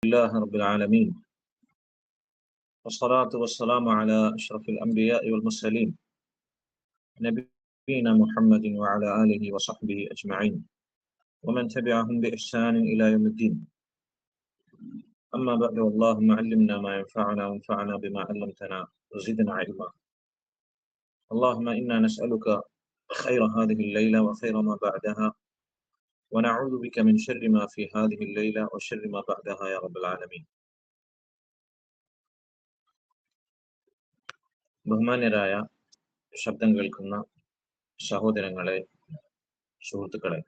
لله رب العالمين والصلاة والسلام على أشرف الأنبياء والمرسلين نبينا محمد وعلى آله وصحبه أجمعين ومن تبعهم بإحسان إلى يوم الدين. أما بعد، اللهم علمنا ما ينفعنا وانفعنا بما علمتنا وزدنا علما. اللهم إنا نسألك خير هذه الليلة وخير ما بعدها، ونعوذ بك من شر ما في هذه الليلة وشر ما بعدها يا رب العالمين. ബഹുമാന്യരായ ശബ്ദം കേൾക്കുന്ന സഹോദരങ്ങളെ, സുഹൃത്തുക്കളെ,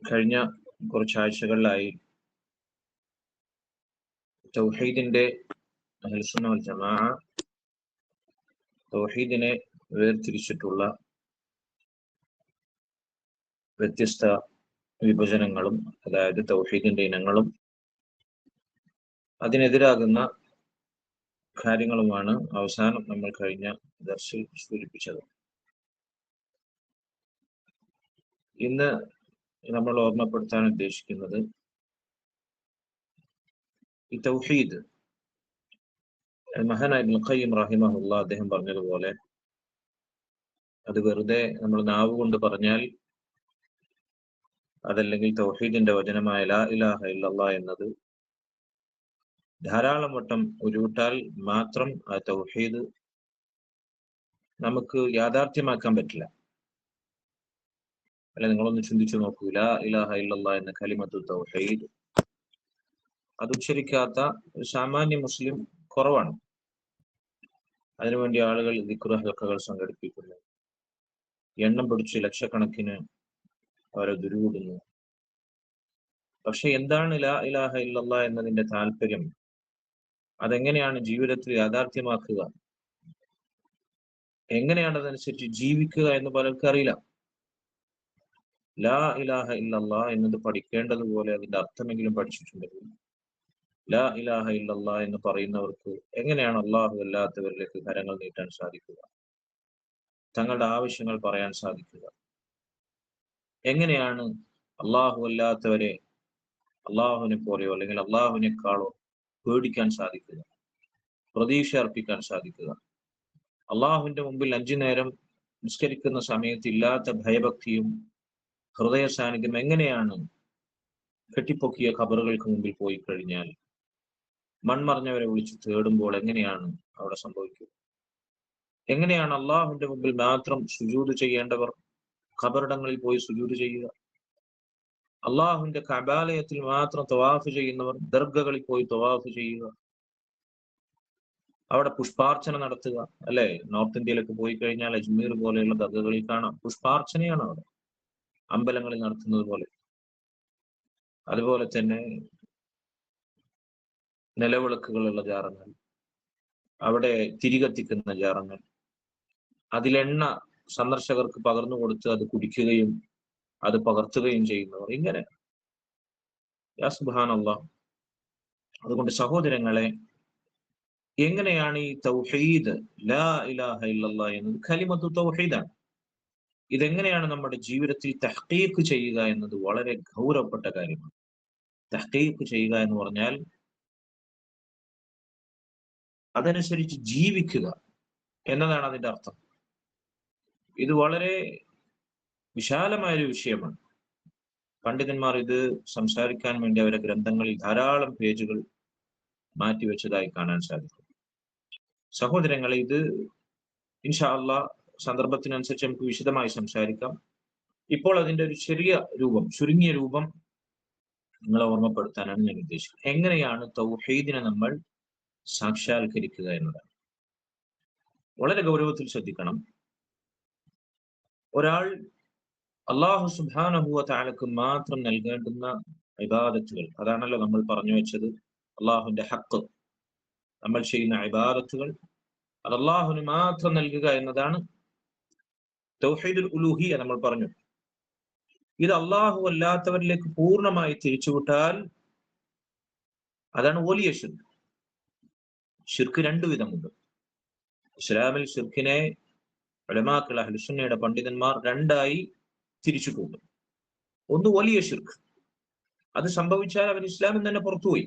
കഴിഞ്ഞ കുറച്ചാഴ്ചകളിലായി തൗഹീദിന്റെ അഹ്ലുസുന്ന വൽ ജമാഅ തൗഹീദിനെ വേർതിരിച്ചിട്ടുള്ള വ്യത്യസ്ത വിഭജനങ്ങളും, അതായത് തൗഹീദിന്റെ ഇനങ്ങളും അതിനെതിരാകുന്ന കാര്യങ്ങളുമാണ് അവസാനം നമ്മൾ കഴിഞ്ഞ ദർസിൽ സൂചിപ്പിച്ചത്. ഇന്ന് നമ്മൾ ഓർമ്മപ്പെടുത്താൻ ഉദ്ദേശിക്കുന്നത് ഈ തൗഹീദ്, മഹാനായ ഇബ്നുൽ ഖയ്യിം റഹിമഹുല്ലാഹ് അദ്ദേഹം പറഞ്ഞതുപോലെ, അത് വെറുതെ നമ്മൾ നാവ് കൊണ്ട് പറഞ്ഞാൽ, അതല്ലെങ്കിൽ തൗഹീദിന്റെ വചനമായ ലാ ഇലാഹ ഇല്ലല്ലാഹ് എന്നത് ധാരാളം വട്ടം ഉരുവിട്ടാൽ മാത്രം ആ തൗഹീദ് നമുക്ക് യാഥാർത്ഥ്യമാക്കാൻ പറ്റില്ല. അല്ല, നിങ്ങളൊന്ന് ചിന്തിച്ചു നോക്കൂ, ലാ ഇലാഹ ഇല്ലല്ലാഹ് എന്ന കലിമത്തു തൗഹീദ് അത് ഉച്ചരിക്കാത്ത ഒരു സാമാന്യ മുസ്ലിം കുറവാണ്. അതിനുവേണ്ടി ആളുകൾ ദിക്ർ ഹൽഖകൾ സംഘടിപ്പിക്കുന്നു, എണ്ണം പിടിച്ച് ലക്ഷക്കണക്കിന് അവരെ ദുരുവിടുന്നു. പക്ഷെ എന്താണ് ലാ ഇലാഹ ഇല്ലല്ലാഹ് എന്നതിന്റെ താല്പര്യം? അതെങ്ങനെയാണ് ജീവിതത്തിൽ യാഥാർത്ഥ്യമാക്കുക, എങ്ങനെയാണ് അതനുസരിച്ച് ജീവിക്കുക എന്ന് പലർക്കും അറിയില്ല. ലാ ഇലാഹ ഇല്ലല്ലാഹ് എന്നത് പഠിക്കേണ്ടതുപോലെ അതിന്റെ അർത്ഥമെങ്കിലും പഠിച്ചിട്ടുണ്ടെങ്കിൽ, ലാ ഇലാഹ ഇല്ലല്ലാഹ് എന്ന് പറയുന്നവർക്ക് എങ്ങനെയാണ് അള്ളാഹു അല്ലാത്തവരിലേക്ക് കരങ്ങൾ നീട്ടാൻ സാധിക്കുക, തങ്ങളുടെ ആവശ്യങ്ങൾ പറയാൻ സാധിക്കുക? എങ്ങനെയാണ് അള്ളാഹു അല്ലാത്തവരെ അള്ളാഹുവിനെ പോലെയോ അല്ലെങ്കിൽ അള്ളാഹുവിനേക്കാളോ പേടിക്കാൻ സാധിക്കുക, പ്രതീക്ഷ അർപ്പിക്കാൻ സാധിക്കുക? അള്ളാഹുവിന്റെ മുമ്പിൽ 5 നേരം നിസ്കരിക്കുന്ന സമയത്ത് ഇല്ലാത്ത ഭയഭക്തിയും ഹൃദയ സാന്നിധ്യം എങ്ങനെയാണ് കെട്ടിപ്പൊക്കിയ ഖബറുകൾക്ക് മുമ്പിൽ പോയി കഴിഞ്ഞാൽ മൺമറഞ്ഞവരെ വിളിച്ച് തേടുമ്പോൾ എങ്ങനെയാണ് അവിടെ സംഭവിക്കുക? എങ്ങനെയാണ് അള്ളാഹുവിന്റെ മുമ്പിൽ മാത്രം സുജൂദ് ചെയ്യേണ്ടവർ ഖബറിടങ്ങളിൽ പോയി സുജൂദ് ചെയ്യുക? അള്ളാഹുവിന്റെ കഅബാലയത്തിൽ മാത്രം തവാഫ് ചെയ്യുന്നവർ ദർഗകളിൽ പോയി തവാഫ് ചെയ്യുക, അവിടെ പുഷ്പാർച്ചന നടത്തുക? അല്ലെ, നോർത്ത് ഇന്ത്യയിലൊക്കെ പോയി കഴിഞ്ഞാൽ അജ്മീർ പോലെയുള്ള ദർഗകളിൽ കാണാം, പുഷ്പാർച്ചനയാണ് അവിടെ അമ്പലങ്ങളിൽ നടത്തുന്നത് പോലെ. അതുപോലെ തന്നെ നിലവിളക്കുകളുള്ള ജാറങ്ങൾ, അവിടെ തിരികത്തിക്കുന്ന ജാറങ്ങൾ, അതിലെണ്ണ സന്ദർശകർക്ക് പകർന്നു കൊടുത്ത് അത് കുടിക്കുകയും അത് പകർത്തുകയും ചെയ്യുന്നവർ, ഇങ്ങനെ യാ സുബ്ഹാനല്ലാഹ്. അതുകൊണ്ട് സഹോദരങ്ങളെ, എങ്ങനെയാണ് ഈ തൗഹീദ്, ലാ ഇലാഹ ഇല്ലല്ലാഹ് എന്നത് കലിമത്തു തൗഹീദാണ്, ഇതെങ്ങനെയാണ് നമ്മുടെ ജീവിതത്തിൽ തഹ്ഖീഖ് ചെയ്യുക എന്നത് വളരെ ഗൗരവപ്പെട്ട കാര്യമാണ്. തഹ്ഖീഖ് ചെയ്യുക എന്ന് പറഞ്ഞാൽ അതനുസരിച്ച് ജീവിക്കുക എന്നതാണ് അതിന്റെ അർത്ഥം. ഇത് വളരെ വിശാലമായൊരു വിഷയമാണ്. പണ്ഡിതന്മാർ ഇത് സംസാരിക്കാൻ വേണ്ടി അവരുടെ ഗ്രന്ഥങ്ങളിൽ ധാരാളം പേജുകൾ മാറ്റിവെച്ചതായി കാണാൻ സാധിക്കും. സഹോദരങ്ങളെ, ഇത് ഇൻഷാ അല്ലാഹ് സന്ദർഭത്തിനനുസരിച്ച് നമുക്ക് വിശദമായി സംസാരിക്കാം. ഇപ്പോൾ അതിന്റെ ഒരു ചെറിയ രൂപം, ചുരുങ്ങിയ രൂപം നിങ്ങളെ ഓർമ്മപ്പെടുത്താനാണ് ഞാൻ ഉദ്ദേശിക്കുന്നത്. എങ്ങനെയാണ് തൗഹീദിനെ നമ്മൾ സാക്ഷാത്കരിക്കുക എന്നതാണ്. വളരെ ഗൗരവത്തിൽ ശ്രദ്ധിക്കണം. ഒരാൾ അല്ലാഹു സുബ്ഹാനഹു വ തആലക്ക് മാത്രം നൽകേണ്ടുന്ന ഇബാദത്തുകൾ, അതാണല്ലോ നമ്മൾ പറഞ്ഞു വെച്ചത്. അള്ളാഹുവിന്റെ ഹഖ്, നമ്മൾ ചെയ്യുന്ന ഇബാദത്തുകൾ അത് അള്ളാഹുവിന് മാത്രം നൽകുക എന്നതാണ് തൗഹീദുൽ ഉലൂഹിയ്യ. നമ്മൾ പറഞ്ഞു, ഇത് അള്ളാഹു അല്ലാത്തവരിലേക്ക് പൂർണ്ണമായി തിരിച്ചുവിട്ടാൽ അതാണ് വലിയ ശിർക്ക്. ശിർക്ക് 2 വിധമുണ്ട്. ഇസ്ലാമിൽ ശിർക്കിനെ ഉലമാക്കൾ, അഹ്ലുസുന്നയുടെ പണ്ഡിതന്മാർ 2ആയി തിരിച്ചിട്ടുണ്ട്. ഒന്ന് വലിയ ശിർക്ക്, അത് സംഭവിച്ചാൽ അവൻ ഇസ്ലാമിൽ തന്നെ പുറത്തുപോയി.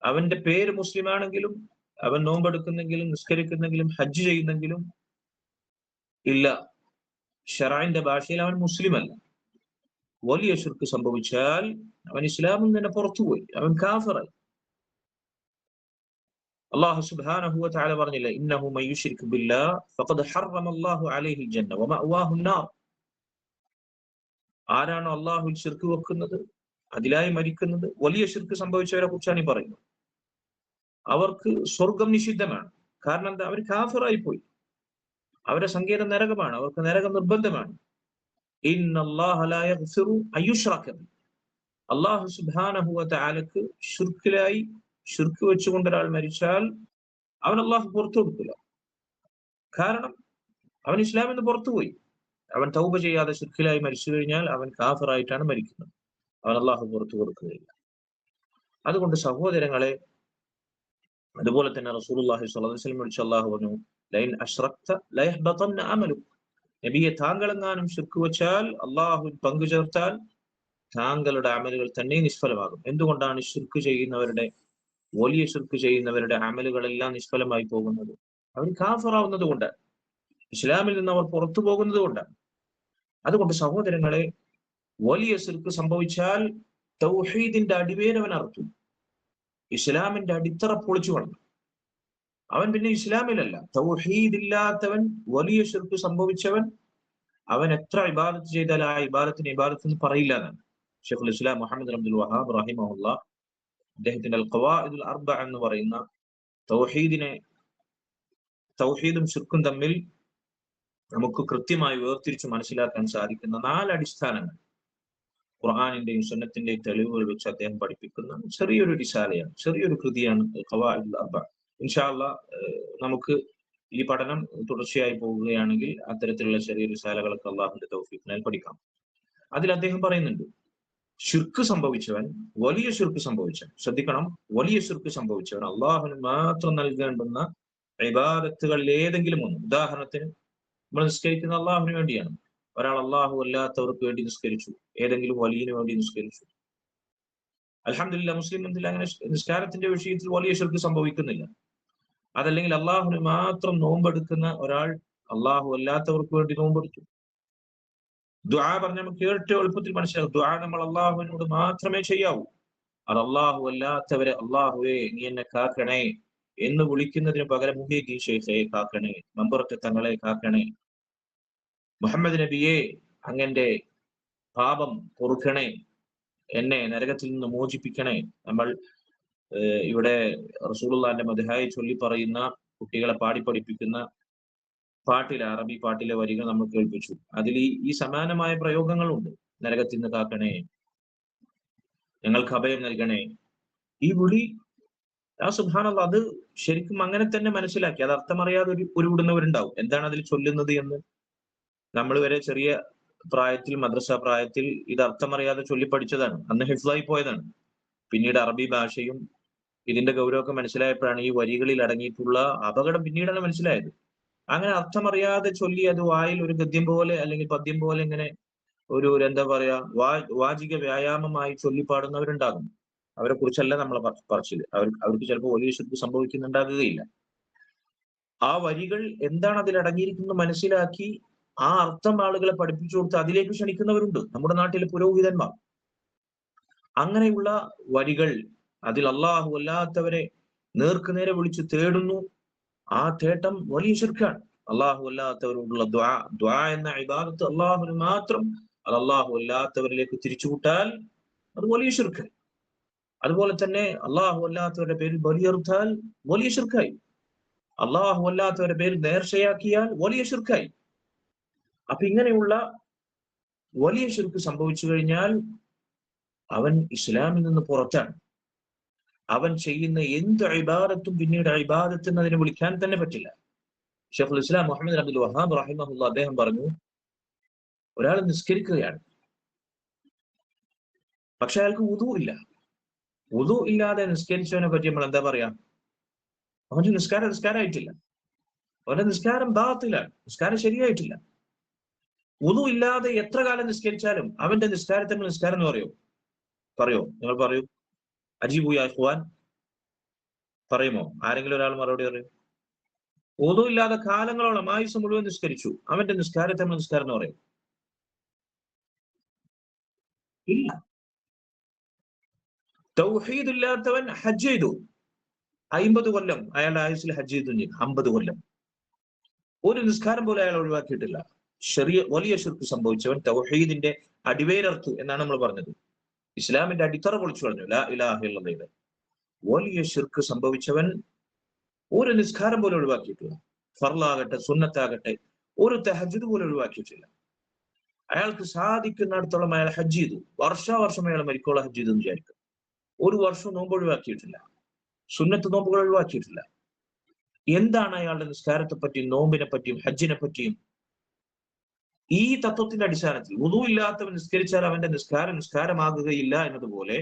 അവന്റെ പേര് മുസ്ലിം ആണെങ്കിലും, അവൻ നോമ്പെടുക്കുന്നെങ്കിലും, നിസ്കരിക്കുന്നെങ്കിലും, ഹജ്ജ് ചെയ്യുന്നെങ്കിലും, ഇല്ല, ഷറഅന്റെ ഭാഷയിൽ അവൻ മുസ്ലിം അല്ല. വലിയ ശിർക്ക് സംഭവിച്ചാൽ അവൻ ഇസ്ലാമിൽ തന്നെ പുറത്തുപോയി, അവൻ കാഫിറായി. അല്ലാഹു സുബ്ഹാനഹു വ തആല പറഞ്ഞില്ലേ, ഇന്നഹു മൻ യുശ്രിക് ബില്ലാഹ് ഫഖദ് ഹറമല്ലാഹു അലൈഹിൽ ജന്ന വമഅവാഹു നാർ. ആരാണോ അല്ലാഹുവിൽ ശിർക്ക് വെക്കുന്നത്, അതിലായി മരിക്കുന്നത്, വലിയ ശിർക്ക് സംഭവിച്ചവരെ കുറിച്ചാണ് ഈ പറയുന്നത്. അവർക്ക് സ്വർഗം നിഷിദ്ധമാണ്. കാരണം എന്താ? അവർ കാഫിറായി പോയി. അവരുടെ സങ്കേതം നരകമാണ്, അവർക്ക് നരകം നിർബന്ധമാണ്. ഇന്നല്ലാഹ ലാ യഗ്ഫിറു അയ്യുശ്റക ബിഹി. അല്ലാഹു സുബ്ഹാനഹു വ തആലക്ക് ശിർക്ക് വെച്ചുകൊണ്ട് ഒരാൾ മരിച്ചാൽ അവൻ അല്ലാഹു പുറത്തു കൊടുക്കില്ല. കാരണം അവൻ ഇസ്ലാമിൽ നിന്ന് പുറത്തുപോയി. അവൻ തൗബ ചെയ്യാതെ ശിർക്കിലായി മരിച്ചു കഴിഞ്ഞാൽ അവൻ കാഫിറായിട്ടാണ് മരിക്കുന്നത്. അവൻ അല്ലാഹു പുറത്തു കൊടുക്കുകയില്ല. അതുകൊണ്ട് സഹോദരങ്ങളെ, അതുപോലെ തന്നെ റസൂലുള്ളാഹി സ്വല്ലല്ലാഹു അലൈഹി വസല്ലം വിളിച്ച് അല്ലാഹു പറഞ്ഞു, ലൈൻ അശ്റക്ത ലയഹ്ബതന്ന അമലുക. നബിയെ, താങ്കളെങ്ങാനും ശിർക്ക് വെച്ചാൽ, അല്ലാഹുവിൽ പങ്കു ചേർത്താൽ, താങ്കളുടെ അമലുകൾ തന്നെ നിഷ്ഫലമാകും. എന്തുകൊണ്ടാണ് വലിയ ശിർക്ക് ചെയ്യുന്നവരുടെ അമലുകളെല്ലാം നിഷ്ഫലമായി പോകുന്നത്? അവർ കാഫിറാവുന്നത് കൊണ്ടാണ്, ഇസ്ലാമിൽ നിന്ന് അവർ പുറത്തു പോകുന്നത് കൊണ്ടാണ്. അതുകൊണ്ട് സഹോദരങ്ങളെ, വലിയ ശിർക്ക് സംഭവിച്ചാൽ തൗഹീദിന്റെ അടിവേരവൻ അറുത്തു, ഇസ്ലാമിന്റെ അടിത്തറ പൊളിച്ചു കളഞ്ഞു. അവൻ പിന്നെ ഇസ്ലാമിലല്ല. തൗഹീദില്ലാത്തവൻ, വലിയ ശിർക്ക് സംഭവിച്ചവൻ, അവൻ എത്ര ഇബാദത്ത് ചെയ്താൽ ആ ഇബാദത്ത് എന്ന് പറയില്ല എന്നാണ് ശൈഖുൽ ഇസ്ലാം മുഹമ്മദ് അബ്ദുൽ വഹാബ് റഹിമഹുല്ലാഹ് അദ്ദേഹത്തിന്റെ അൽ ഖവാഇദുൽ അർബഅ എന്ന് പറയുന്ന തൗഹീദും ശിർക്കും തമ്മിൽ നമുക്ക് കൃത്യമായി വേർതിരിച്ച് മനസ്സിലാക്കാൻ സാധിക്കുന്ന 4 അടിസ്ഥാനങ്ങൾ ഖുർആനിന്റെയും സുന്നത്തിന്റെയും തെളിവുകൾ വെച്ച് അദ്ദേഹം പഠിപ്പിക്കുന്ന ചെറിയൊരു റിസാലയാണ്, ചെറിയൊരു കൃതിയാണ് ഖവാഇദുൽ അർബഅ. ഇൻഷാ അല്ലാഹ് നമുക്ക് ഈ പഠനം തുടർച്ചയായി പോവുകയാണെങ്കിൽ അത്തരത്തിലുള്ള ചെറിയ റിസാലകളൊക്കെ അള്ളാഹുവിന്റെ തൗഫീഖിനാൽ പഠിക്കാം. അതിൽ അദ്ദേഹം പറയുന്നുണ്ട്, ശിർക്ക് സംഭവിച്ചവൻ, വലിയ ശിർക്ക് സംഭവിച്ചവൻ, ശ്രദ്ധിക്കണം, വലിയ ശിർക്ക് സംഭവിച്ചവൻ അള്ളാഹുവിന് മാത്രം നൽകേണ്ടുന്ന ഇബാദത്തുകളിൽ ഏതെങ്കിലും ഒന്ന്, ഉദാഹരണത്തിന് നമ്മൾ നിസ്കരിക്കുന്ന അള്ളാഹുവിന് വേണ്ടിയാണ്, ഒരാൾ അള്ളാഹു അല്ലാത്തവർക്ക് വേണ്ടി നിസ്കരിച്ചു, ഏതെങ്കിലും വലിയന് വേണ്ടി നിസ്കരിച്ചു, അൽഹംദുലില്ലാഹ് മുസ്ലിം അങ്ങനെ നിസ്കാരത്തിന്റെ വിഷയത്തിൽ വലിയ ശിർക്ക് സംഭവിക്കുന്നില്ല. അതല്ലെങ്കിൽ അള്ളാഹുവിന് മാത്രം നോമ്പെടുക്കുന്ന ഒരാൾ അള്ളാഹു അല്ലാത്തവർക്ക് വേണ്ടി നോമ്പെടുത്തു. ദുആ പറഞ്ഞാൽ നമുക്ക് ഏറ്റവും എളുപ്പത്തിൽ മനസ്സിലാവും. ദുആ നമ്മൾ അള്ളാഹുവിനോട് മാത്രമേ ചെയ്യാവൂ. അത് അള്ളാഹു അല്ലാത്തവരെ, അള്ളാഹുവേ നീ എന്നെ കാക്കണേ എന്ന് വിളിക്കുന്നതിന് പകരം മുഹീദ്ദീൻ ശൈഖയെ കാക്കണേ, മമ്പുറത്തെ തങ്ങളെ കാക്കണേ, മുഹമ്മദ് നബിയെ അങ്ങന്റെ പാപം പൊറുക്കണേ, എന്നെ നരകത്തിൽ നിന്ന് മോചിപ്പിക്കണേ. നമ്മൾ ഇവിടെ റസൂലുള്ളാഹിന്റെ മദ്ഹായി ചൊല്ലി പറയുന്ന, കുട്ടികളെ പാടി പഠിപ്പിക്കുന്ന പാട്ടിലെ, അറബി പാട്ടിലെ വരികൾ നമ്മൾ കേൾപ്പിച്ചു. അതിൽ ഈ സമാനമായ പ്രയോഗങ്ങളുണ്ട്. നരകത്തിൽ നിന്ന് കാക്കണേ, ഞങ്ങൾക്ക് അഭയം നൽകണേ. ഈ വിളി സുബ്ഹാനല്ലാഹ്, അത് ശരിക്കും അങ്ങനെ തന്നെ മനസ്സിലാക്കി, അത് അർത്ഥമറിയാതെ ഉരുവിടുന്നവരുണ്ടാവും. എന്താണ് അതിൽ ചൊല്ലുന്നത് എന്ന്. നമ്മൾ വരെ ചെറിയ പ്രായത്തിൽ, മദ്രസ പ്രായത്തിൽ ഇത് അർത്ഥമറിയാതെ ചൊല്ലി പഠിച്ചതാണ്, അന്ന് ഹിഫ്ളായി പോയതാണ്. പിന്നീട് അറബി ഭാഷയും ഇതിന്റെ ഗൗരവമൊക്കെ മനസ്സിലായപ്പോഴാണ് ഈ വരികളിൽ അടങ്ങിയിട്ടുള്ള അപകടം പിന്നീടാണ് മനസ്സിലായത്. അങ്ങനെ അർത്ഥമറിയാതെ ചൊല്ലി അത് വായിൽ ഒരു ഗദ്യം പോലെ അല്ലെങ്കിൽ പദ്യം പോലെ ഇങ്ങനെ ഒരു എന്താ പറയാ, വാചിക വ്യായാമമായി ചൊല്ലിപ്പാടുന്നവരുണ്ടാകും. അവരെ കുറിച്ചല്ല നമ്മളെ പറച്ചില്. അവർക്ക് ചിലപ്പോൾ വലിയ ശിർക്ക് സംഭവിക്കുന്നുണ്ടാകുകയില്ല. ആ വരികൾ എന്താണ് അതിൽ അടങ്ങിയിരിക്കുന്നത് മനസ്സിലാക്കി ആ അർത്ഥം ആളുകളെ പഠിപ്പിച്ചു കൊടുത്ത് അതിലേക്ക് ക്ഷണിക്കുന്നവരുണ്ട്, നമ്മുടെ നാട്ടിലെ പുരോഹിതന്മാർ. അങ്ങനെയുള്ള വരികൾ, അതിൽ അള്ളാഹു അല്ലാത്തവരെ നേർക്കുനേരെ വിളിച്ച് തേടുന്നു. ആ തേട്ടം വലിയ ശിർക്കാണ്. അള്ളാഹു അല്ലാത്തവരോടുള്ള ദ്വാ എന്ന ഇബാദത്ത് അള്ളാഹുവിന് മാത്രം, അത് അള്ളാഹു അല്ലാത്തവരിലേക്ക് തിരിച്ചുവിട്ടാൽ അത് വലിയ ശിർക്ക്. അതുപോലെ തന്നെ അള്ളാഹു അല്ലാത്തവരുടെ പേരിൽ ബലിയറുത്താൽ വലിയ ശിർക്കായി. അള്ളാഹു അല്ലാത്തവരുടെ പേരിൽ നേർച്ചയാക്കിയാൽ വലിയ ശിർക്കായി. അപ്പൊ ഇങ്ങനെയുള്ള വലിയ ശിർക്ക് സംഭവിച്ചു കഴിഞ്ഞാൽ അവൻ ഇസ്ലാമിൽ നിന്ന് പുറത്താണ്. അവൻ ചെയ്യുന്ന എന്ത് ഇബാദത്തും പിന്നീട് ഇബാദത്ത് എന്നതിനെ വിളിക്കാൻ തന്നെ പറ്റില്ല. ശൈഖുൽ ഇസ്ലാം മുഹമ്മദ് അബ്ദുൽ വഹാബ് റഹിമഹുല്ലാഹ് അദ്ദേഹം പറഞ്ഞു, ഒരാൾ നിസ്കരിക്കുകയാണ്, പക്ഷെ അയാൾക്ക് വുദു ഇല്ല. വുദു ഇല്ലാതെ നിസ്കരിച്ചവനെ പറ്റി നമ്മൾ എന്താ പറയാ? അവന്റെ നിസ്കാരമായിട്ടില്ല, അവന്റെ നിസ്കാരം ബാത്തിലാണ്, നിസ്കാരം ശരിയായിട്ടില്ല. വുദു ഇല്ലാതെ എത്ര കാലം നിസ്കരിച്ചാലും അവന്റെ നിസ്കാരത്തെ നിസ്കാരം എന്ന് പറയും. പറയോ? നിങ്ങൾ പറയൂ. അജീബു യാ ഇഖ്വാൻ, പറയുമോ? ആരെങ്കിലും ഒരാൾ മറുപടി പറയും. വുളു ഇല്ലാതെ കാലങ്ങളോളം ആയുസ് മുഴുവൻ നിസ്കരിച്ചു, അവന്റെ നിസ്കാരത്തെ നിസ്കാരം എന്ന് പറയും? ഇല്ല. തൗഹീദ് ഇല്ലാത്തവൻ ഹജ്ജ് ചെയ്തു, 50 കൊല്ലം അയാളുടെ ആയുസ്സിൽ ഹജ്ജ് ചെയ്തു, 50 കൊല്ലം ഒരു നിസ്കാരം പോലും അയാൾ ഒഴിവാക്കിയിട്ടില്ല. വലിയ ശിർക്ക് സംഭവിച്ചവൻ, തൗഹീദിന്റെ അടിവേരർത്തു എന്നാണ് നമ്മൾ പറഞ്ഞത്. ഇസ്ലാമിന്റെ അടിത്തറ പൊളിച്ചു കളഞ്ഞു. ലാ ഇലാഹ ഇല്ലല്ലാഹ്. വലിയ ശിർക്ക് സംഭവിച്ചവൻ ഒരു നിസ്കാരം പോലും ഒഴിവാക്കിയിട്ടില്ല. ഫർളാകട്ടെ സുന്നത്താകട്ടെ ഒരു തഹജ്ജുദ് പോലും ഒഴിവാക്കിയിട്ടില്ല. അയാൾക്ക് സാധിക്കുന്നിടത്തോളം അയാൾ ഹജ്ജ് ചെയ്തു. വർഷാവർഷം അയാൾ മരിക്കോളം ഹജ്ജ് ചെയ്തു എന്ന് വിചാരിക്കും. ഒരു വർഷം നോമ്പ് ഒഴിവാക്കിയിട്ടില്ല, സുന്നത്ത് നോമ്പുകൾ ഒഴിവാക്കിയിട്ടില്ല. എന്താണ് അയാളുടെ നിസ്കാരത്തെ പറ്റിയും നോമ്പിനെ പറ്റിയും ഹജ്ജിനെ പറ്റിയും? ഈ തത്വത്തിന്റെ അടിസ്ഥാനത്തിൽ വുളു ഇല്ലാത്തവൻ നിസ്കരിച്ചാൽ അവന്റെ നിസ്കാരം നിസ്കാരമാകുകയില്ല എന്നതുപോലെ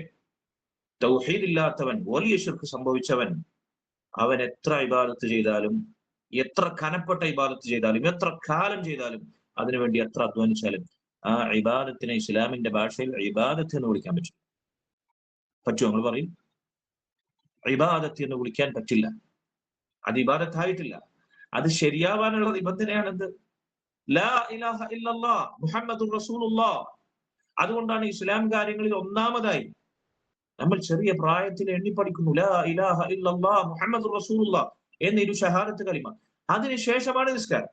തൗഹീദ് ഇല്ലാത്തവൻ, വലിയ ശിർക്ക് സംഭവിച്ചവൻ, അവൻ എത്ര ഇബാദത്ത് ചെയ്താലും, എത്ര കനപ്പെട്ട ഇബാദത്ത് ചെയ്താലും, എത്ര കാലം ചെയ്താലും, അതിനുവേണ്ടി എത്ര അധ്വാനിച്ചാലും ആ ഇബാദത്തിനെ ഇസ്ലാമിന്റെ ഭാഷയിൽ ഇബാദത്ത് എന്ന് വിളിക്കാൻ പറ്റും. പറ്റുമോ? നിങ്ങൾ പറയും. ഇബാദത്ത് എന്ന് വിളിക്കാൻ പറ്റില്ല. അത് ഇബാദത്തായിട്ടില്ല. അത് ശരിയാവാനുള്ള നിബന്ധനയാണെന്ത്? ലാ ഇലാഹ ഇല്ലല്ലാഹ് മുഹമ്മദുർ റസൂലുള്ളാഹ്. അതുകൊണ്ടാണ് ഇസ്ലാം കാര്യങ്ങളിൽ ഒന്നാമതായി നമ്മൾ ചെറിയ പ്രായത്തിൽ എണ്ണിപ്പടിക്കുന്നു ലാ ഇലാഹ ഇല്ലല്ലാഹ് മുഹമ്മദുർ റസൂലുള്ളാഹ് എന്ന ഇരു ഷഹാദത്ത് കലിമ. അതിനുശേഷമാണ് നിസ്കാരം,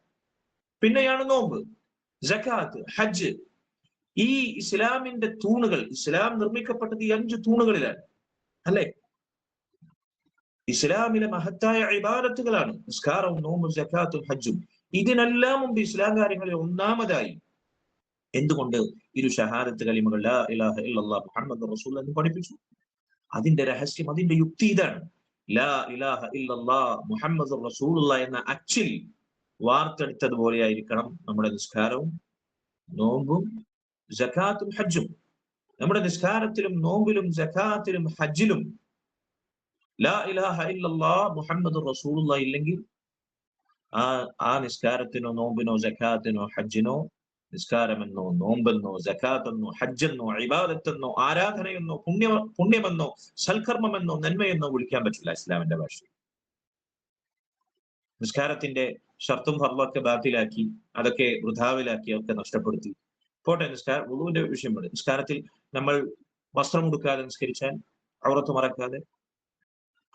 പിന്നെയാണ് നോമ്പ്, സകാത്ത്, ഹജ്ജ്. ഈ ഇസ്ലാമിന്റെ തൂണുകൾ, ഇസ്ലാം നിർമ്മിക്കപ്പെട്ടത് ഈ 5 തൂണുകളിലാണ്, അല്ലെ? ഇസ്ലാമിലെ മഹത്തായ ഇബാദത്തുകളാണ് നിസ്കാരവും നോമ്പും സകാത്തും ഹജ്ജും. ഇതിനെല്ലാം മുമ്പ് ഇസ്ലാം കാര്യങ്ങളിൽ ഒന്നാമതായി എന്തുകൊണ്ട് ഇരു ഷഹാദത്ത് കലിമകൾ ലാ ഇലാഹ ഇല്ലല്ലാഹ് മുഹമ്മദുർ റസൂലുള്ളാഹ് എന്ന് പഠിപ്പിച്ചു? അതിന്റെ രഹസ്യം, അതിന്റെ യുക്തി ഇതാണ്. ലാ ഇലാഹ ഇല്ലല്ലാഹ് മുഹമ്മദുർ റസൂലുള്ളാഹ് എന്ന അച്ചിൽ വാർത്തെടുത്തതുപോലെ ആയിരിക്കണം നമ്മുടെ നിസ്കാരവും നോമ്പും സകാത്തും ഹജ്ജും. നമ്മുടെ നിസ്കാരത്തിലും നോമ്പിലും സകാത്തിലും ഹജ്ജിലും ലാ ഇലാഹ ഇല്ലല്ലാഹ് മുഹമ്മദുർ റസൂലുള്ളാഹ് ഇല്ലെങ്കിൽ ആ നിസ്കാരത്തിനോ നോമ്പിനോ സകാത്തിനോ ഹജ്ജിനോ, നിസ്കാരമെന്നോ നോമ്പെന്നോ സകാത്തെന്നോ ഹജ്ജെന്നോ ഇബാദത്തെന്നോ ആരാധനയെന്നോ പുണ്യമെന്നോ സൽക്കർമ്മമെന്നോ നന്മയെന്നോ വിളിക്കാൻ പറ്റില്ല ഇസ്ലാമിന്റെ ഭാഷയിൽ. നിസ്കാരത്തിന്റെ ഷർത്തും ഫർളൊക്കെ ബാത്തിലാക്കി, അതൊക്കെ വൃഥാവിലാക്കി, ഒക്കെ നഷ്ടപ്പെടുത്തി. പോട്ടെ, വുളുവിന്റെ വിഷയമാണ്. നിസ്കാരത്തിൽ നമ്മൾ വസ്ത്രം ഉടുക്കാതെ നിസ്കരിച്ചാൽ, ഔറത്ത് മറക്കാതെ,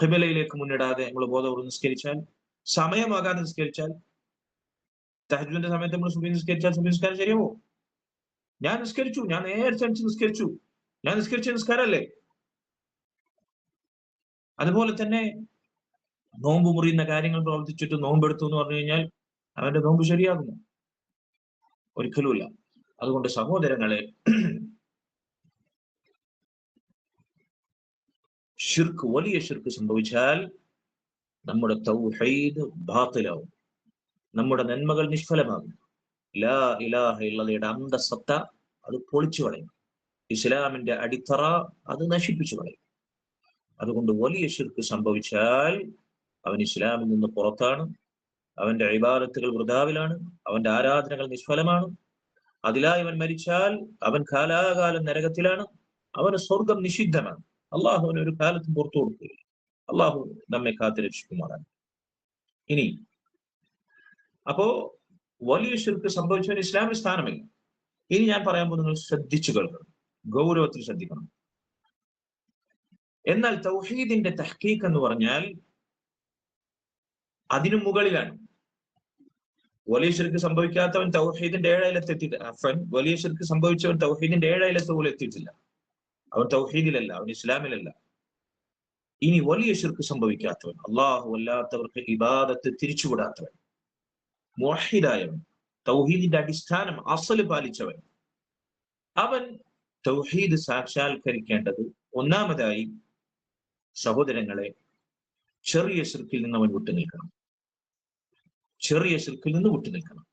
ഖിബലയിലേക്ക് മുന്നിടാതെ നമ്മൾ ബോധപൂർവ്വം നിസ്കരിച്ചാൽ, സമയമാകാതെ നിസ്കരിച്ചാൽ, തഹജ്ജുദിന്റെ സമയത്ത് നമ്മൾ സുബഹി നിസ്കരിച്ചാൽ സുബഹി നിസ്കാരം ശരിയാവോ? ഞാൻ നിസ്കരിച്ചു, ഞാൻ നേരത്തെ നിസ്കരിച്ചു, ഞാൻ നിസ്കരിച്ച നിസ്കാരമല്ലേ? അതുപോലെ തന്നെ നോമ്പ് മുറിയുന്ന കാര്യങ്ങൾ പ്രവർത്തിച്ചിട്ട് നോമ്പെടുത്തു എന്ന് പറഞ്ഞു കഴിഞ്ഞാൽ അവന്റെ നോമ്പ് ശരിയാകുമോ? ഒരിക്കലുമില്ല. അതുകൊണ്ട് സഹോദരങ്ങളെ, ഷിർക്ക്, വലിയ ഷിർക്ക് സംഭവിച്ചാൽ നമ്മുടെ തൗഹീദ് ബാത്തിലാവും, നമ്മുടെ നന്മകൾ നിഷ്ഫലമാകും. ലാ ഇലാഹ ഇല്ലല്ലാഹയുടെ അന്തസത്ത അത് പൊളിച്ചു കളയും, ഇസ്ലാമിന്റെ അടിത്തറ അത് നശിപ്പിച്ചു കളയും. അതുകൊണ്ട് വലിയ ഷിർക്ക് സംഭവിച്ചാൽ അവൻ ഇസ്ലാമിൽ നിന്ന് പുറത്താണ്, അവന്റെ ഇബാദത്തുകൾ വൃഥാവിലാണ്, അവന്റെ ആരാധനകൾ നിഷ്ഫലമാണ്. അതിലായി അവൻ മരിച്ചാൽ അവൻ കാലാകാലം നരകത്തിലാണ്, അവന് സ്വർഗം നിഷിദ്ധമാണ്. അള്ളാഹു അവന് ഒരു കാലത്തും പുറത്തു കൊടുക്കുകയില്ല. അള്ളാഹു നമ്മെ കാത്തുരക്ഷിക്കുമാറാണ്. ഇനി അപ്പോ വലിയ ശിർക്ക് സംഭവിച്ചവന് ഇസ്ലാമിൽ സ്ഥാനമില്ല. ഇനി ഞാൻ പറയാൻ പോകുന്നത് നിങ്ങൾ ശ്രദ്ധിച്ചു കേൾക്കണം, ഗൗരവത്തിൽ ശ്രദ്ധിക്കണം. എന്നാൽ തൗഹീദിന്റെ തഹ്ഖീഖ് എന്ന് പറഞ്ഞാൽ അതിനു മുകളിലാണ്. വലിയ ശിർക്ക് സംഭവിക്കാത്തവൻ തൗഹീദിന്റെ 7 അയലത്ത് എത്തിയിട്ട്, വലിയ ശിർക്ക് സംഭവിച്ചവൻ തൗഹീദിന്റെ 7 അയലത്ത് പോലും എത്തിയിട്ടില്ല. അവൻ തൗഹീദിലല്ല, അവൻ ഇസ്ലാമിലല്ല. ഇനി വലിയ ശിർക്ക് സംഭവിക്കാത്തവൻ, അള്ളാഹു അല്ലാത്തവർക്ക് ഇബാദത്ത് തിരിച്ചുവിടാത്തവൻ, മുവഹിദായവൻ, തൗഹീദിന്റെ അടിസ്ഥാനം അസ്ല് പാലിച്ചവൻ, അവൻ തൗഹീദ് സാക്ഷാത്കരിക്കേണ്ടത് ഒന്നാമതായി സഹോദരങ്ങളെ ചെറിയ ശിർക്കിൽ നിന്ന് അവൻ വിട്ടുനിൽക്കണം. ചെറിയ ശിർക്കിൽ നിന്ന് വിട്ടുനിൽക്കണം.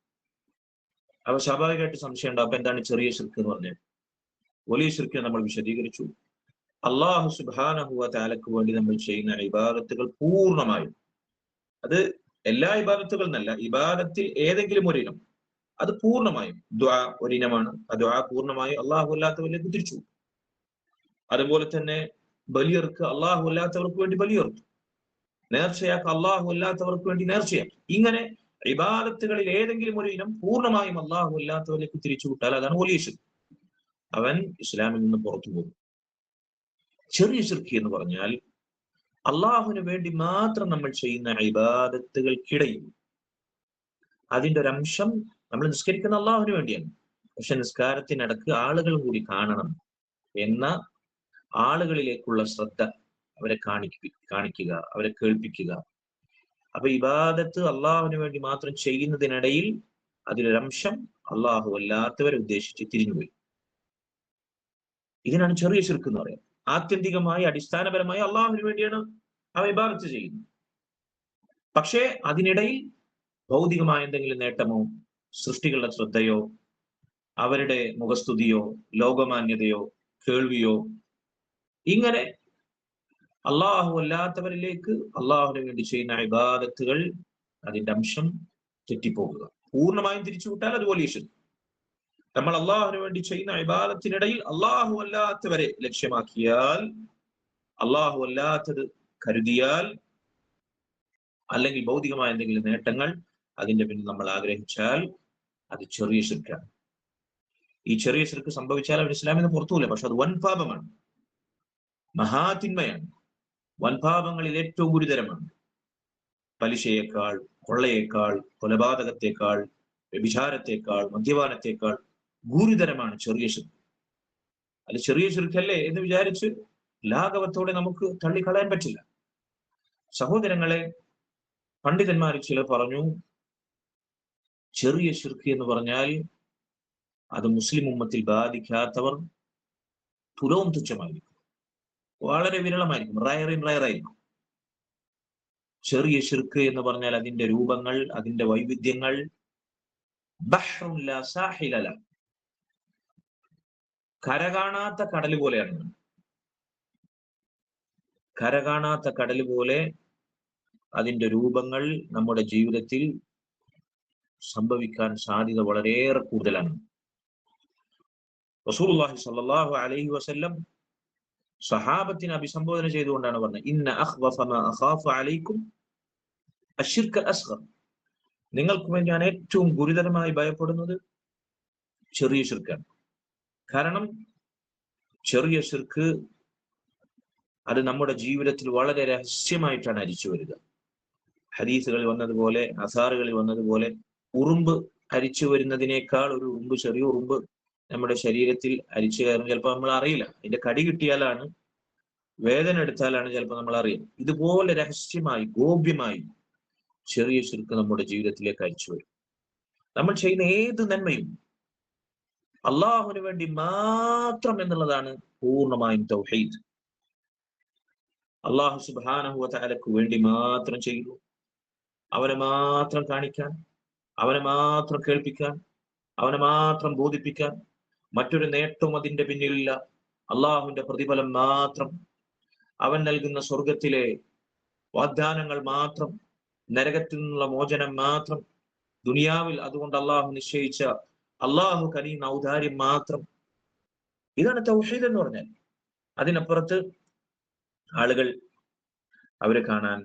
അപ്പൊ സ്വാഭാവികമായിട്ട് സംശയം ഉണ്ടാവും, അപ്പൊ എന്താണ് ചെറിയ ശിർക്ക് എന്ന് പറഞ്ഞാൽ? വലിയ ശിർക്ക് നമ്മൾ വിശദീകരിച്ചു. അള്ളാഹു സുബ്ഹാനഹു വ തആലക്ക് വേണ്ടി നമ്മൾ ചെയ്യുന്ന ഇബാദത്തുകൾ പൂർണ്ണമായും, അത് എല്ലാ ഇബാദത്തുകൾ എന്നല്ല, ഇബാദത്തിൽ ഏതെങ്കിലും ഒരിനം, അത് പൂർണ്ണമായും, ദുആ ഒരിനമാണ്, ആ ദുആ പൂർണ്ണമായും അള്ളാഹു അല്ലാത്തവരിലേക്ക് തിരിച്ചു. അതുപോലെ തന്നെ ബലിയർക്ക് അള്ളാഹു അല്ലാത്തവർക്ക് വേണ്ടി ബലിയർത്തു, നേർച്ചയാക്കി അള്ളാഹു അല്ലാത്തവർക്ക് വേണ്ടി നേർച്ചയാക്കി. ഇങ്ങനെ ഇബാദത്തുകളിൽ ഏതെങ്കിലും ഒരു ഇനം പൂർണ്ണമായും അള്ളാഹു അല്ലാത്തവരിലേക്ക് തിരിച്ചുവിട്ടാൽ അതാണ് വലിയ ശിർക്ക്. അവൻ ഇസ്ലാമിൽ നിന്ന് പുറത്തു പോകും. ചെറിയ ശിർക്ക് എന്ന് പറഞ്ഞാൽ അള്ളാഹുവിന് വേണ്ടി മാത്രം നമ്മൾ ചെയ്യുന്ന ഇബാദത്തുകൾക്കിടയിൽ അതിന്റെ ഒരു അംശം, നമ്മൾ നിസ്കരിക്കുന്ന അള്ളാഹുവിന് വേണ്ടിയാണ്, പക്ഷെ നിസ്കാരത്തിനടക്ക് ആളുകളും കൂടി കാണണം എന്ന ആളുകളിലേക്കുള്ള ശ്രദ്ധ അവരെ കാണിക്കുക, അവരെ കേൾപ്പിക്കുക. അപ്പൊ ഇബാദത്ത് അള്ളാഹുവിന് വേണ്ടി മാത്രം ചെയ്യുന്നതിനിടയിൽ അതിലൊരംശം അള്ളാഹു അല്ലാത്തവരെ ഉദ്ദേശിച്ച് തിരിഞ്ഞുപോയി. ഇതിനാണ് ചെറിയ ശിർക്ക് എന്ന് പറയുന്നത്. ആത്യന്തികമായി അടിസ്ഥാനപരമായി അള്ളാഹുവിന് വേണ്ടിയാണ് അവ ഇബാദത്ത് ചെയ്യുന്നത്. പക്ഷേ അതിനിടയിൽ ഭൗതികമായ എന്തെങ്കിലും നേട്ടമോ, സൃഷ്ടികളുടെ ശ്രദ്ധയോ, അവരുടെ മുഖസ്തുതിയോ, ലോകമാന്യതയോ, കേൾവിയോ, ഇങ്ങനെ അള്ളാഹു അല്ലാത്തവരിലേക്ക് അള്ളാഹുവിന് വേണ്ടി ചെയ്യുന്ന ഇബാദത്തുകൾ അതിന്റെ അംശം തെറ്റിപ്പോകുക. പൂർണ്ണമായും തിരിച്ചുവിട്ടാൽ അത് വലിയ ശിർക്ക്. നമ്മൾ അള്ളാഹുവിന് വേണ്ടി ചെയ്യുന്ന ഇബാദത്തിനിടയിൽ അള്ളാഹു അല്ലാത്തവരെ ലക്ഷ്യമാക്കിയാൽ, അള്ളാഹു അല്ലാത്തത് കരുതിയാൽ, അല്ലെങ്കിൽ ഭൗതികമായ എന്തെങ്കിലും നേട്ടങ്ങൾ അതിന്റെ പിന്നിൽ നമ്മൾ ആഗ്രഹിച്ചാൽ അത് ചെറിയ ശിർക്കാണ്. ഈ ചെറിയ ശിർക്ക് സംഭവിച്ചാൽ അവർ ഇസ്ലാമിൽ നിന്ന് പുറത്തുമില്ല. പക്ഷെ അത് വൻപാപമാണ്, മഹാതിന്മയാണ്, വൻപാപങ്ങളിൽ ഏറ്റവും ഗുരുതരമാണ്. പലിശയേക്കാൾ, കൊള്ളയേക്കാൾ, കൊലപാതകത്തെക്കാൾ, വ്യഭിചാരത്തെക്കാൾ, മദ്യപാനത്തെക്കാൾ ഗുരുതരമാണ് ചെറിയ ശിർക്ക്. അത് ചെറിയ ശിർക്കല്ലേ എന്ന് വിചാരിച്ച് ലാഘവത്തോടെ നമുക്ക് തള്ളിക്കളയാൻ പറ്റില്ല. സഹോദരങ്ങളെ, പണ്ഡിതന്മാർ ചിലർ പറഞ്ഞു, ചെറിയ ശിർക്ക് എന്ന് പറഞ്ഞാൽ അത് മുസ്ലിം ഉമ്മത്തിൽ ബാധിക്കാത്തവർ തുലവും തുച്ഛമായിരിക്കും, വളരെ വിരളമായിരിക്കും, റയറായിരിക്കും. ചെറിയ ശിർക്ക് എന്ന് പറഞ്ഞാൽ അതിന്റെ രൂപങ്ങൾ, അതിന്റെ വൈവിധ്യങ്ങൾ ബഹ്റുൻ ലാ സാഹില ലഹ്, കരകാണാത്ത കടൽ പോലെയാണ്. കരകാണാത്ത കടൽ പോലെ അതിന്റെ രൂപങ്ങൾ നമ്മുടെ ജീവിതത്തിൽ സംഭവിക്കാൻ സാധ്യത വളരെയേറെ കൂടുതലാണ്. റസൂലുള്ളാഹി സ്വല്ലല്ലാഹു അലൈഹി വസല്ലം സഹാബത്തിനെ അഭിസംബോധന ചെയ്തുകൊണ്ടാണ് പറഞ്ഞത്, ഇന്ന അഖ്വഫ മാ അഖാഫു അലൈക്കും അശ്ശിർക അസ്ഗർ, നിങ്ങൾക്ക് വേണ്ടി ഞാൻ ഏറ്റവും ഗുരുതരമായി ഭയപ്പെടുന്നത് ചെറിയ ശിർക്കാണ്. കാരണം ചെറിയ ശിർക്ക് അത് നമ്മുടെ ജീവിതത്തിൽ വളരെ രഹസ്യമായിട്ടാണ് അരിച്ചു വരിക. ഹദീസുകളിൽ വന്നതുപോലെ, അസാറുകളിൽ വന്നതുപോലെ, ഉറുമ്പ് അരിച്ചു വരുന്നതിനേക്കാൾ ഒരു ഉറുമ്പ്, ചെറിയ ഉറുമ്പ് നമ്മുടെ ശരീരത്തിൽ അരിച്ചു കയറും ചിലപ്പോൾ നമ്മൾ അറിയില്ല. അതിന്റെ കടി കിട്ടിയാലാണ്, വേദന എടുത്താലാണ് ചിലപ്പോൾ നമ്മൾ അറിയും. ഇതുപോലെ രഹസ്യമായി, ഗോപ്യമായി ചെറിയ ശിർക്ക് നമ്മുടെ ജീവിതത്തിലേക്ക് അരിച്ചു വരും. നമ്മൾ ചെയ്യുന്ന ഏത് നന്മയും അള്ളാഹുവിന് വേണ്ടി മാത്രം എന്നുള്ളതാണ് പൂർണ്ണമായും തൗഹീദ്. അള്ളാഹു സുബ്ഹാനഹു വ തആലക്ക് വേണ്ടി മാത്രം ചെയ്യുന്നു, അവനെ മാത്രം കാണിക്കാൻ, അവനെ മാത്രം കേൾപ്പിക്കാൻ, അവനെ മാത്രം ബോധിപ്പിക്കാൻ, മറ്റൊരു നേട്ടവും അതിന്റെ പിന്നിലില്ല. അള്ളാഹുവിന്റെ പ്രതിഫലം മാത്രം, അവൻ നൽകുന്ന സ്വർഗത്തിലെ വാഗ്ദാനങ്ങൾ മാത്രം, നരകത്തിൽ നിന്നുള്ള മോചനം മാത്രം, ദുനിയാവിൽ അതുകൊണ്ട് അള്ളാഹു നിശ്ചയിച്ച അള്ളാഹു കനിയുന്ന ഔദാര്യം മാത്രം. ഇതാണ് തൗഹീദ് എന്ന് പറഞ്ഞാൽ. അതിനപ്പുറത്ത് ആളുകൾ അവരെ കാണാൻ,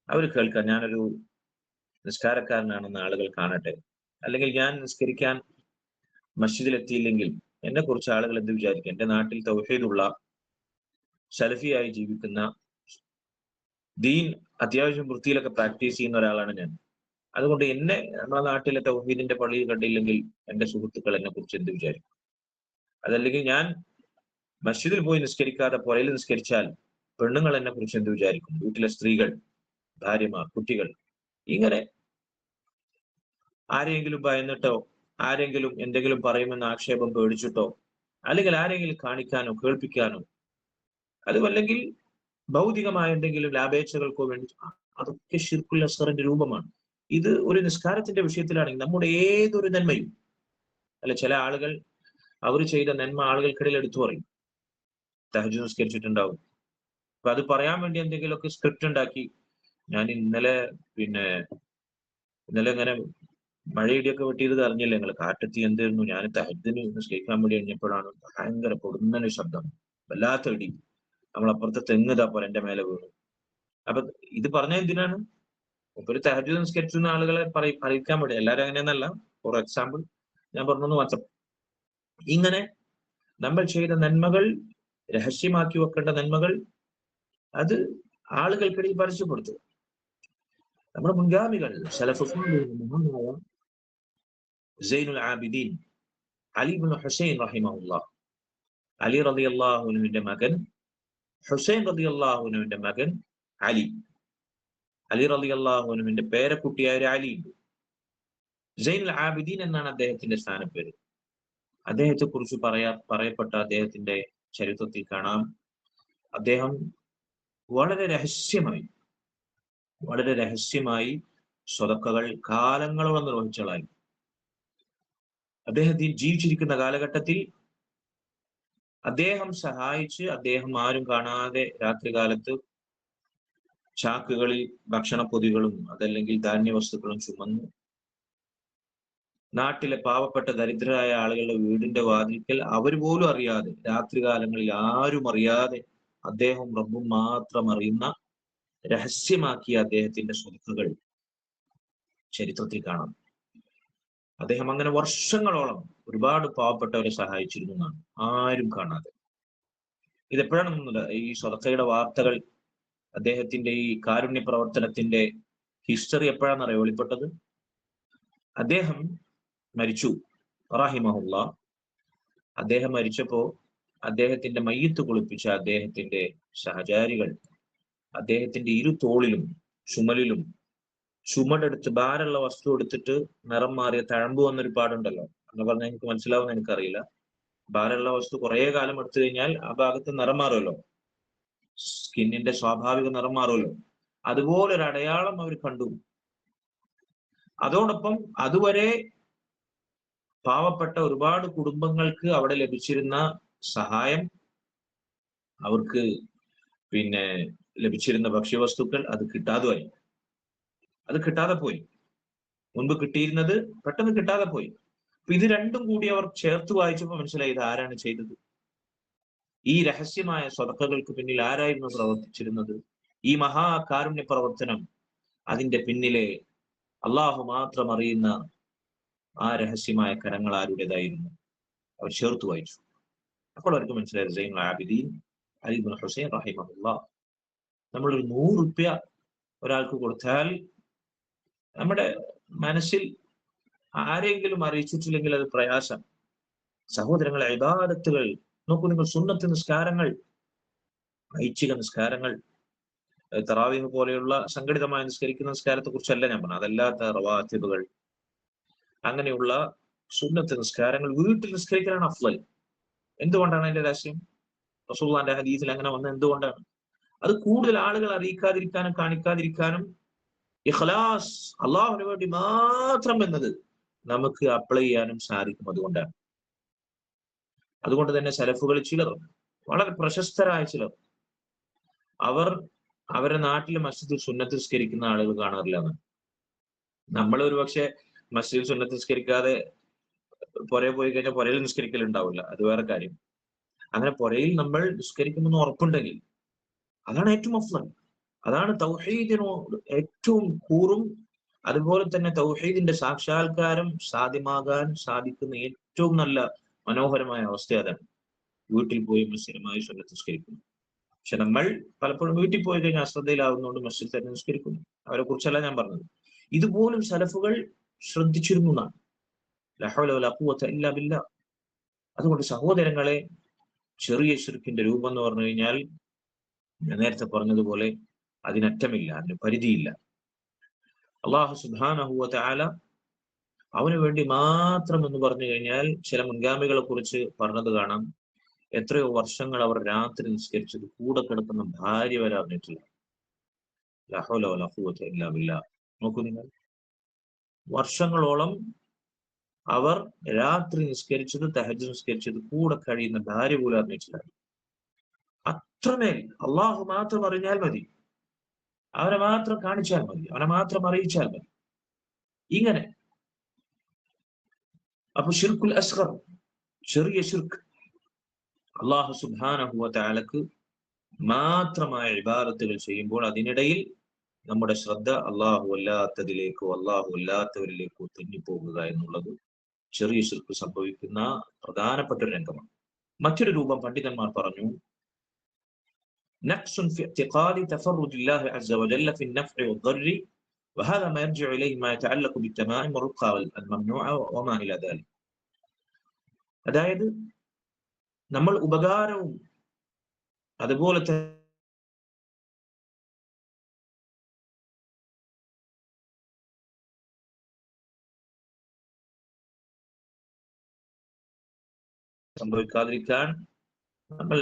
അവർ കേൾക്കാൻ, ഞാനൊരു നിസ്കാരക്കാരനാണെന്ന് ആളുകൾ കാണട്ടെ, അല്ലെങ്കിൽ ഞാൻ നിസ്കരിക്കാൻ മസ്ജിദിലെത്തിയില്ലെങ്കിൽ എന്നെ കുറിച്ച് ആളുകൾ എന്ത് വിചാരിക്കും, എന്റെ നാട്ടിൽ തൗഹീദുള്ള സലഫിയായി ജീവിക്കുന്ന, ദീൻ അത്യാവശ്യം വൃത്തിയിലൊക്കെ പ്രാക്ടീസ് ചെയ്യുന്ന ഒരാളാണ് ഞാൻ, അതുകൊണ്ട് എന്നെ നമ്മുടെ നാട്ടിലെ തൗഹീദിന്റെ പള്ളിയിൽ കണ്ടില്ലെങ്കിൽ എന്റെ സുഹൃത്തുക്കൾ എന്നെ കുറിച്ച് എന്ത് വിചാരിക്കും. അതല്ലെങ്കിൽ ഞാൻ മസ്ജിദിൽ പോയി നിസ്കരിക്കാതെ പുറയിൽ നിസ്കരിച്ചാൽ പെണ്ണുങ്ങൾ എന്നെ കുറിച്ച് എന്ത് വിചാരിക്കും, വീട്ടിലെ സ്ത്രീകൾ, ഭാര്യമാർ, കുട്ടികൾ. ഇങ്ങനെ ആരെങ്കിലും ഭയന്നിട്ടോ, ആരെങ്കിലും എന്തെങ്കിലും പറയുമെന്ന ആക്ഷേപം പേടിച്ചിട്ടോ, അല്ലെങ്കിൽ ആരെങ്കിലും കാണിക്കാനോ കേൾപ്പിക്കാനോ, അതുമല്ലെങ്കിൽ ഭൗതികമായ എന്തെങ്കിലും ലാഭേച്ഛകൾക്കോ വേണ്ടി, അതൊക്കെ ശിർക്കുൽ അസ്ഗറിന്റെ രൂപമാണ്. ഇത് ഒരു നിസ്കാരത്തിന്റെ വിഷയത്തിലാണെങ്കിൽ നമ്മുടെ ഏതൊരു നന്മയും, അല്ല ചില ആളുകൾ അവർ ചെയ്ത നന്മ ആളുകൾക്കിടയിൽ എടുത്തു പറയും. തഹജ്ജുദ് നിസ്കരിച്ചിട്ടുണ്ടാവും, അപ്പൊ അത് പറയാൻ വേണ്ടി എന്തെങ്കിലുമൊക്കെ സ്ക്രിപ്റ്റ് ഉണ്ടാക്കി, ഞാൻ ഇന്നലെ ഇങ്ങനെ മഴയിടിയൊക്കെ വെട്ടിയത് അറിഞ്ഞില്ല നിങ്ങൾ, കാറ്റത്തി എന്തായിരുന്നു, ഞാൻ തഹജ്ജുദിന് നിസ്കരിക്കാൻ വേണ്ടി കഴിഞ്ഞപ്പോഴാണ് ഭയങ്കര പൊടുന്നനെ ശബ്ദം, വല്ലാത്ത ഇടി. നമ്മളപ്പുറത്തെ തെങ്ങ് പോലെ എന്റെ മേലെ വീണു. അപ്പൊ ഇത് പറഞ്ഞ എന്തിനാണ്? ഒരു തഹജ്ജുദ് നിസ്കരിക്കുന്ന ആളുകളെ അറിയിക്കാൻ വേണ്ടി. എല്ലാവരും അങ്ങനെയൊന്നല്ല, ഫോർ എക്സാമ്പിൾ ഞാൻ പറഞ്ഞു മാത്രം. ഇങ്ങനെ നമ്മൾ ചെയ്ത നന്മകൾ, രഹസ്യമാക്കി വെക്കേണ്ട നന്മകൾ, അത് ആളുകൾക്കിടയിൽ പരസ്യപ്പെടുത്തുക. നമ്മുടെ മുൻഗാമികൾ മഹാനായ സൈനുൽ ആബിദീൻ അലി ഇബ്നു ഹുസൈൻ റഹിമഹുല്ലാഹ്, അലി റളിയല്ലാഹു അൻഹുവിന്റെ മകൻ ഹുസൈൻ റളിയല്ലാഹു അൻഹുവിന്റെ മകൻ അലി, അലി റളിയല്ലാഹു അൻഹുവിന്റെ പേരക്കുട്ടിയായ ഒരു അലി ഉണ്ട്. സൈനുൽ ആബിദീൻ എന്നാണ് അദ്ദേഹത്തിന്റെ സ്ഥാനപ്പേര്. അദ്ദേഹത്തെ കുറിച്ച് പറയപ്പെട്ട അദ്ദേഹത്തിന്റെ ചരിത്രത്തിൽ കാണാം, അദ്ദേഹം വളരെ രഹസ്യമായി സ്വതക്കകൾ കാലങ്ങളോളം നിർവഹിച്ചളായി. അദ്ദേഹത്തിൽ ജീവിച്ചിരിക്കുന്ന കാലഘട്ടത്തിൽ അദ്ദേഹം സഹായിച്ച്, അദ്ദേഹം ആരും കാണാതെ രാത്രികാലത്ത് ചാക്കുകളിൽ ഭക്ഷണപ്പൊതികളും അതല്ലെങ്കിൽ ധാന്യവസ്തുക്കളും ചുമന്ന് നാട്ടിലെ പാവപ്പെട്ട ദരിദ്രരായ ആളുകളുടെ വീടിന്റെ വാതിൽക്കൽ അവർ പോലും അറിയാതെ, രാത്രികാലങ്ങളിൽ ആരും അറിയാതെ, അദ്ദേഹം റബ്ബും മാത്രം അറിയുന്ന രഹസ്യമാക്കിയ അദ്ദേഹത്തിന്റെ സ്വത്തുക്കൾ ചരിത്രത്തിൽ കാണാം. അദ്ദേഹം അങ്ങനെ വർഷങ്ങളോളം ഒരുപാട് പാവപ്പെട്ടവരെ സഹായിച്ചിരുന്നു എന്നാണ്, ആരും കാണാതെ. ഇതെപ്പോഴാണെന്നല്ല, ഈ സ്വതക്കയുടെ വാർത്തകൾ, അദ്ദേഹത്തിന്റെ ഈ കാരുണ്യ പ്രവർത്തനത്തിന്റെ ഹിസ്റ്ററി എപ്പോഴാണെന്നറിയോ വെളിപ്പെട്ടത്? അദ്ദേഹം മരിച്ചു റഹിമഹുല്ലാ. അദ്ദേഹം മരിച്ചപ്പോ അദ്ദേഹത്തിന്റെ മയ്യത്ത് കുളിപ്പിച്ച അദ്ദേഹത്തിന്റെ സഹചാരികൾ അദ്ദേഹത്തിന്റെ ഇരുതോളിലും ചുമലിലും ചുമടെടുത്ത് ഭാരമുള്ള വസ്തു എടുത്തിട്ട് നിറം മാറിയ തഴമ്പ് വന്നൊരു പാടുണ്ടല്ലോ, എന്ന് പറഞ്ഞാൽ എനിക്ക് മനസ്സിലാവുന്ന എനിക്കറിയില്ല. ഭാരമുള്ള വസ്തു കുറെ കാലം എടുത്തു കഴിഞ്ഞാൽ ആ ഭാഗത്ത് നിറം മാറുമല്ലോ, സ്കിന്നിന്റെ സ്വാഭാവിക നിറം മാറുമല്ലോ, അതുപോലൊരു അടയാളം അവർ കണ്ടു. അതോടൊപ്പം അതുവരെ പാവപ്പെട്ട ഒരുപാട് കുടുംബങ്ങൾക്ക് അവിടെ ലഭിച്ചിരുന്ന സഹായം, അവർക്ക് ലഭിച്ചിരുന്ന ഭക്ഷ്യവസ്തുക്കൾ അത് കിട്ടാതെ പോയി. മുൻപ് കിട്ടിയിരുന്നത് പെട്ടെന്ന് കിട്ടാതെ പോയി. അപ്പൊ ഇത് രണ്ടും കൂടി അവർ ചേർത്ത് വായിച്ചപ്പോൾ മനസ്സിലായി ഇത് ആരാണ് ചെയ്തത്. ഈ രഹസ്യമായ സ്വതക്കകൾക്ക് പിന്നിൽ ആരായിരുന്നു പ്രവർത്തിച്ചിരുന്നത്? ഈ മഹാകാരുണ്യ പ്രവർത്തനം, അതിന്റെ പിന്നിലെ അള്ളാഹു മാത്രം അറിയുന്ന ആ രഹസ്യമായ കരങ്ങൾ ആരുടേതായിരുന്നു? അവർ ചേർത്ത് വായിച്ചു. അപ്പോൾ അവർക്ക് മനസ്സിലായത് സൈനുൽ ആബിദീൻ അലി ഇബ്നു ഹുസൈൻ റഹിമഹുല്ലാഹ്. നമ്മളൊരു 100 റുപ്യ ഒരാൾക്ക് കൊടുത്താൽ നമ്മുടെ മനസ്സിൽ ആരെങ്കിലും അറിയിച്ചിട്ടില്ലെങ്കിൽ അത് പ്രയാസം. സഹോദരങ്ങളെ, ഇബാദത്തുകൾ നോക്കൂ നിങ്ങൾ. സുന്നത്ത് നിസ്കാരങ്ങൾ, ഐച്ഛിക നിസ്കാരങ്ങൾ, തറാവീഹ് പോലെയുള്ള സംഘടിതമായി നിസ്കരിക്കുന്ന നിസ്കാരത്തെ കുറിച്ചല്ല ഞാൻ പറഞ്ഞത്. അതല്ലാത്ത റവാത്തിബുകൾ, അങ്ങനെയുള്ള സുന്നത്ത് നിസ്കാരങ്ങൾ വീട്ടിൽ നിസ്കരിക്കലാണ് അഫ്ളൽ. എന്തുകൊണ്ടാണ് അതിന്റെ രഹസ്യം? റസൂലുള്ളാഹിന്റെ ഹദീസിൽ അങ്ങനെ വന്നത് എന്തുകൊണ്ടാണ്? അത് കൂടുതൽ ആളുകൾ അറിയിക്കാതിരിക്കാനും കാണിക്കാതിരിക്കാനും, ഇഖ്ലാസ് അള്ളാഹുവിന് വേണ്ടി മാത്രം എന്നത് നമുക്ക് അപ്ലൈ ചെയ്യാനും സാധിക്കും. അതുകൊണ്ട് തന്നെ സലഫുകൾ ചിലർ, വളരെ പ്രശസ്തരായ ചിലർ, അവരുടെ നാട്ടിലെ മസ്ജിദിൽ സുന്നത്ത് നിസ്കരിക്കുന്ന ആളുകൾ കാണാറില്ല. നമ്മൾ ഒരു പക്ഷെ മസ്ജിദിൽ സുന്നത്ത് നിസ്കരിക്കാതെ പുറയെ പോയി കഴിഞ്ഞാൽ പുരയിൽ നിസ്കരിക്കലുണ്ടാവില്ല, അത് വേറെ കാര്യം. അങ്ങനെ പുരയിൽ നമ്മൾ നിസ്കരിക്കുമെന്ന് ഉറപ്പുണ്ടെങ്കിൽ അതാണ് ഏറ്റവും അഫ്ളൽ. അതാണ് തൗഹീദിനോട് ഏറ്റവും കൂറും, അതുപോലെ തന്നെ തൗഹീദിന്റെ സാക്ഷാത്കാരം സാധ്യമാകാൻ സാധിക്കുന്ന ഏറ്റവും നല്ല മനോഹരമായ അവസ്ഥ അതാണ്. വീട്ടിൽ പോയി മുസ്ലിമായി സുന്നത്ത് നിസ്കരിക്കുന്നു. പക്ഷെ നമ്മൾ പലപ്പോഴും വീട്ടിൽ പോയി കഴിഞ്ഞാൽ അശ്രദ്ധയിലാവുന്നതുകൊണ്ട് മസ്ജിദ് തന്നെ നിസ്കരിക്കുന്നു. അവരെ കുറിച്ചല്ല ഞാൻ പറഞ്ഞത്. ഇതുപോലും സലഫുകൾ ശ്രദ്ധിച്ചിരുന്നു എന്നാണ്. ലാ ഹൗല വലാ ഖുവത ഇല്ലാ ബില്ലാഹ്. അതുകൊണ്ട് സഹോദരങ്ങളെ, ചെറിയ ശിർക്കിന്റെ രൂപം എന്ന് പറഞ്ഞു കഴിഞ്ഞാൽ ഞാൻ നേരത്തെ പറഞ്ഞതുപോലെ അതിനറ്റമില്ല, അതിന് പരിധിയില്ല. അല്ലാഹു സുബ്ഹാനഹു വ തആല അവന് വേണ്ടി മാത്രം എന്ന് പറഞ്ഞു കഴിഞ്ഞാൽ ചില മുൻഗാമികളെ കുറിച്ച് പറഞ്ഞത് കാണാം. എത്രയോ വർഷങ്ങൾ അവർ രാത്രി നിസ്കരിച്ചത് കൂടെ കിടക്കുന്ന ഭാര്യ വരെ അറിഞ്ഞിട്ടില്ല. ലാ ഹൗല വലാ ഖുവത ഇല്ലാ ബില്ലാഹ്. നോക്കൂ നിങ്ങൾ, വർഷങ്ങളോളം അവർ രാത്രി നിസ്കരിച്ചത്, തഹജ്ജുദ് നിസ്കരിച്ചത് കൂടെ കഴിയുന്ന ഭാര്യ പോലും അറിഞ്ഞിട്ടില്ല. അത്രമേൽ അള്ളാഹു മാത്രം അറിഞ്ഞാൽ മതി, അവനെ മാത്രം കാണിച്ചാൽ മതി, അവനെ മാത്രം അറിയിച്ചാൽ മതി. ഇങ്ങനെ അപ്പൊ ഷിർക്കുൽ അസ്ഗർ, ചെറിയ ഷിർക്ക്, അള്ളാഹു സുബ്ഹാനഹു വ തആലക്ക് മാത്രമായ ഇബാദത്തുകൾ ചെയ്യുമ്പോൾ അതിനിടയിൽ നമ്മുടെ ശ്രദ്ധ അള്ളാഹു അല്ലാത്തതിലേക്കോ അള്ളാഹു അല്ലാത്തവരിലേക്കോ തെന്നിപ്പോകുക എന്നുള്ളത് ചെറിയ ശിർക്ക് സംഭവിക്കുന്ന പ്രധാനപ്പെട്ട ഒരു രംഗമാണ്. മറ്റൊരു രൂപം പണ്ഡിതന്മാർ പറഞ്ഞു, نقص في اعتقاد تفرد الله عز وجل في النفع والضر، وهذا ما يرجع إليه ما يتعلق بالتمائم والرقى الممنوعة وما إلى ذلك. അതായത് നമ്മൾ ഉപകാരവും അതുപോലെ സംഭവിക്കാതിരിക്കാൻ നമ്മൾ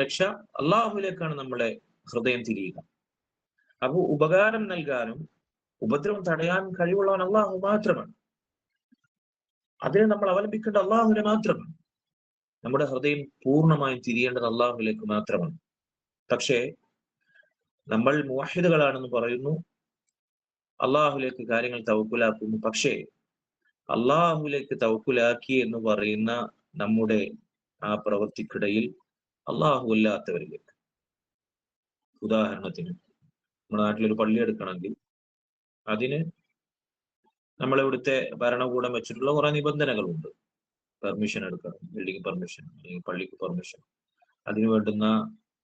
അള്ളാഹുവിലേക്കാണ് നമ്മളെ ഹൃദയം തിരിയുക. അപ്പൊ ഉപകാരം നൽകാനും ഉപദ്രവം തടയാനും കഴിവുള്ളവൻ അള്ളാഹു മാത്രമാണ്. അതിനെ നമ്മൾ അവലംബിക്കേണ്ട അള്ളാഹുവിനെ മാത്രമാണ്. നമ്മുടെ ഹൃദയം പൂർണ്ണമായും തിരിയേണ്ടത് അള്ളാഹുവിലേക്ക് മാത്രമാണ്. പക്ഷേ നമ്മൾ മുവഹിദുകളാണെന്ന് പറയുന്നു, അള്ളാഹുലേക്ക് കാര്യങ്ങൾ തവക്കുലാക്കുന്നു. പക്ഷേ അള്ളാഹുലേക്ക് തവക്കുലാക്കി എന്ന് പറയുന്ന നമ്മുടെ ആ പ്രവൃത്തിക്കിടയിൽ അള്ളാഹു അല്ലാത്തവരിലേക്ക്, ഉദാഹരണത്തിന് നമ്മുടെ നാട്ടിലൊരു പള്ളി എടുക്കണമെങ്കിൽ അതിന് നമ്മളിവിടുത്തെ ഭരണകൂടം വെച്ചിട്ടുള്ള കുറെ നിബന്ധനകളുണ്ട്. പെർമിഷൻ എടുക്കണം, ബിൽഡിംഗ് പെർമിഷൻ അല്ലെങ്കിൽ പള്ളിക്ക് പെർമിഷൻ, അതിന് വേണ്ടുന്ന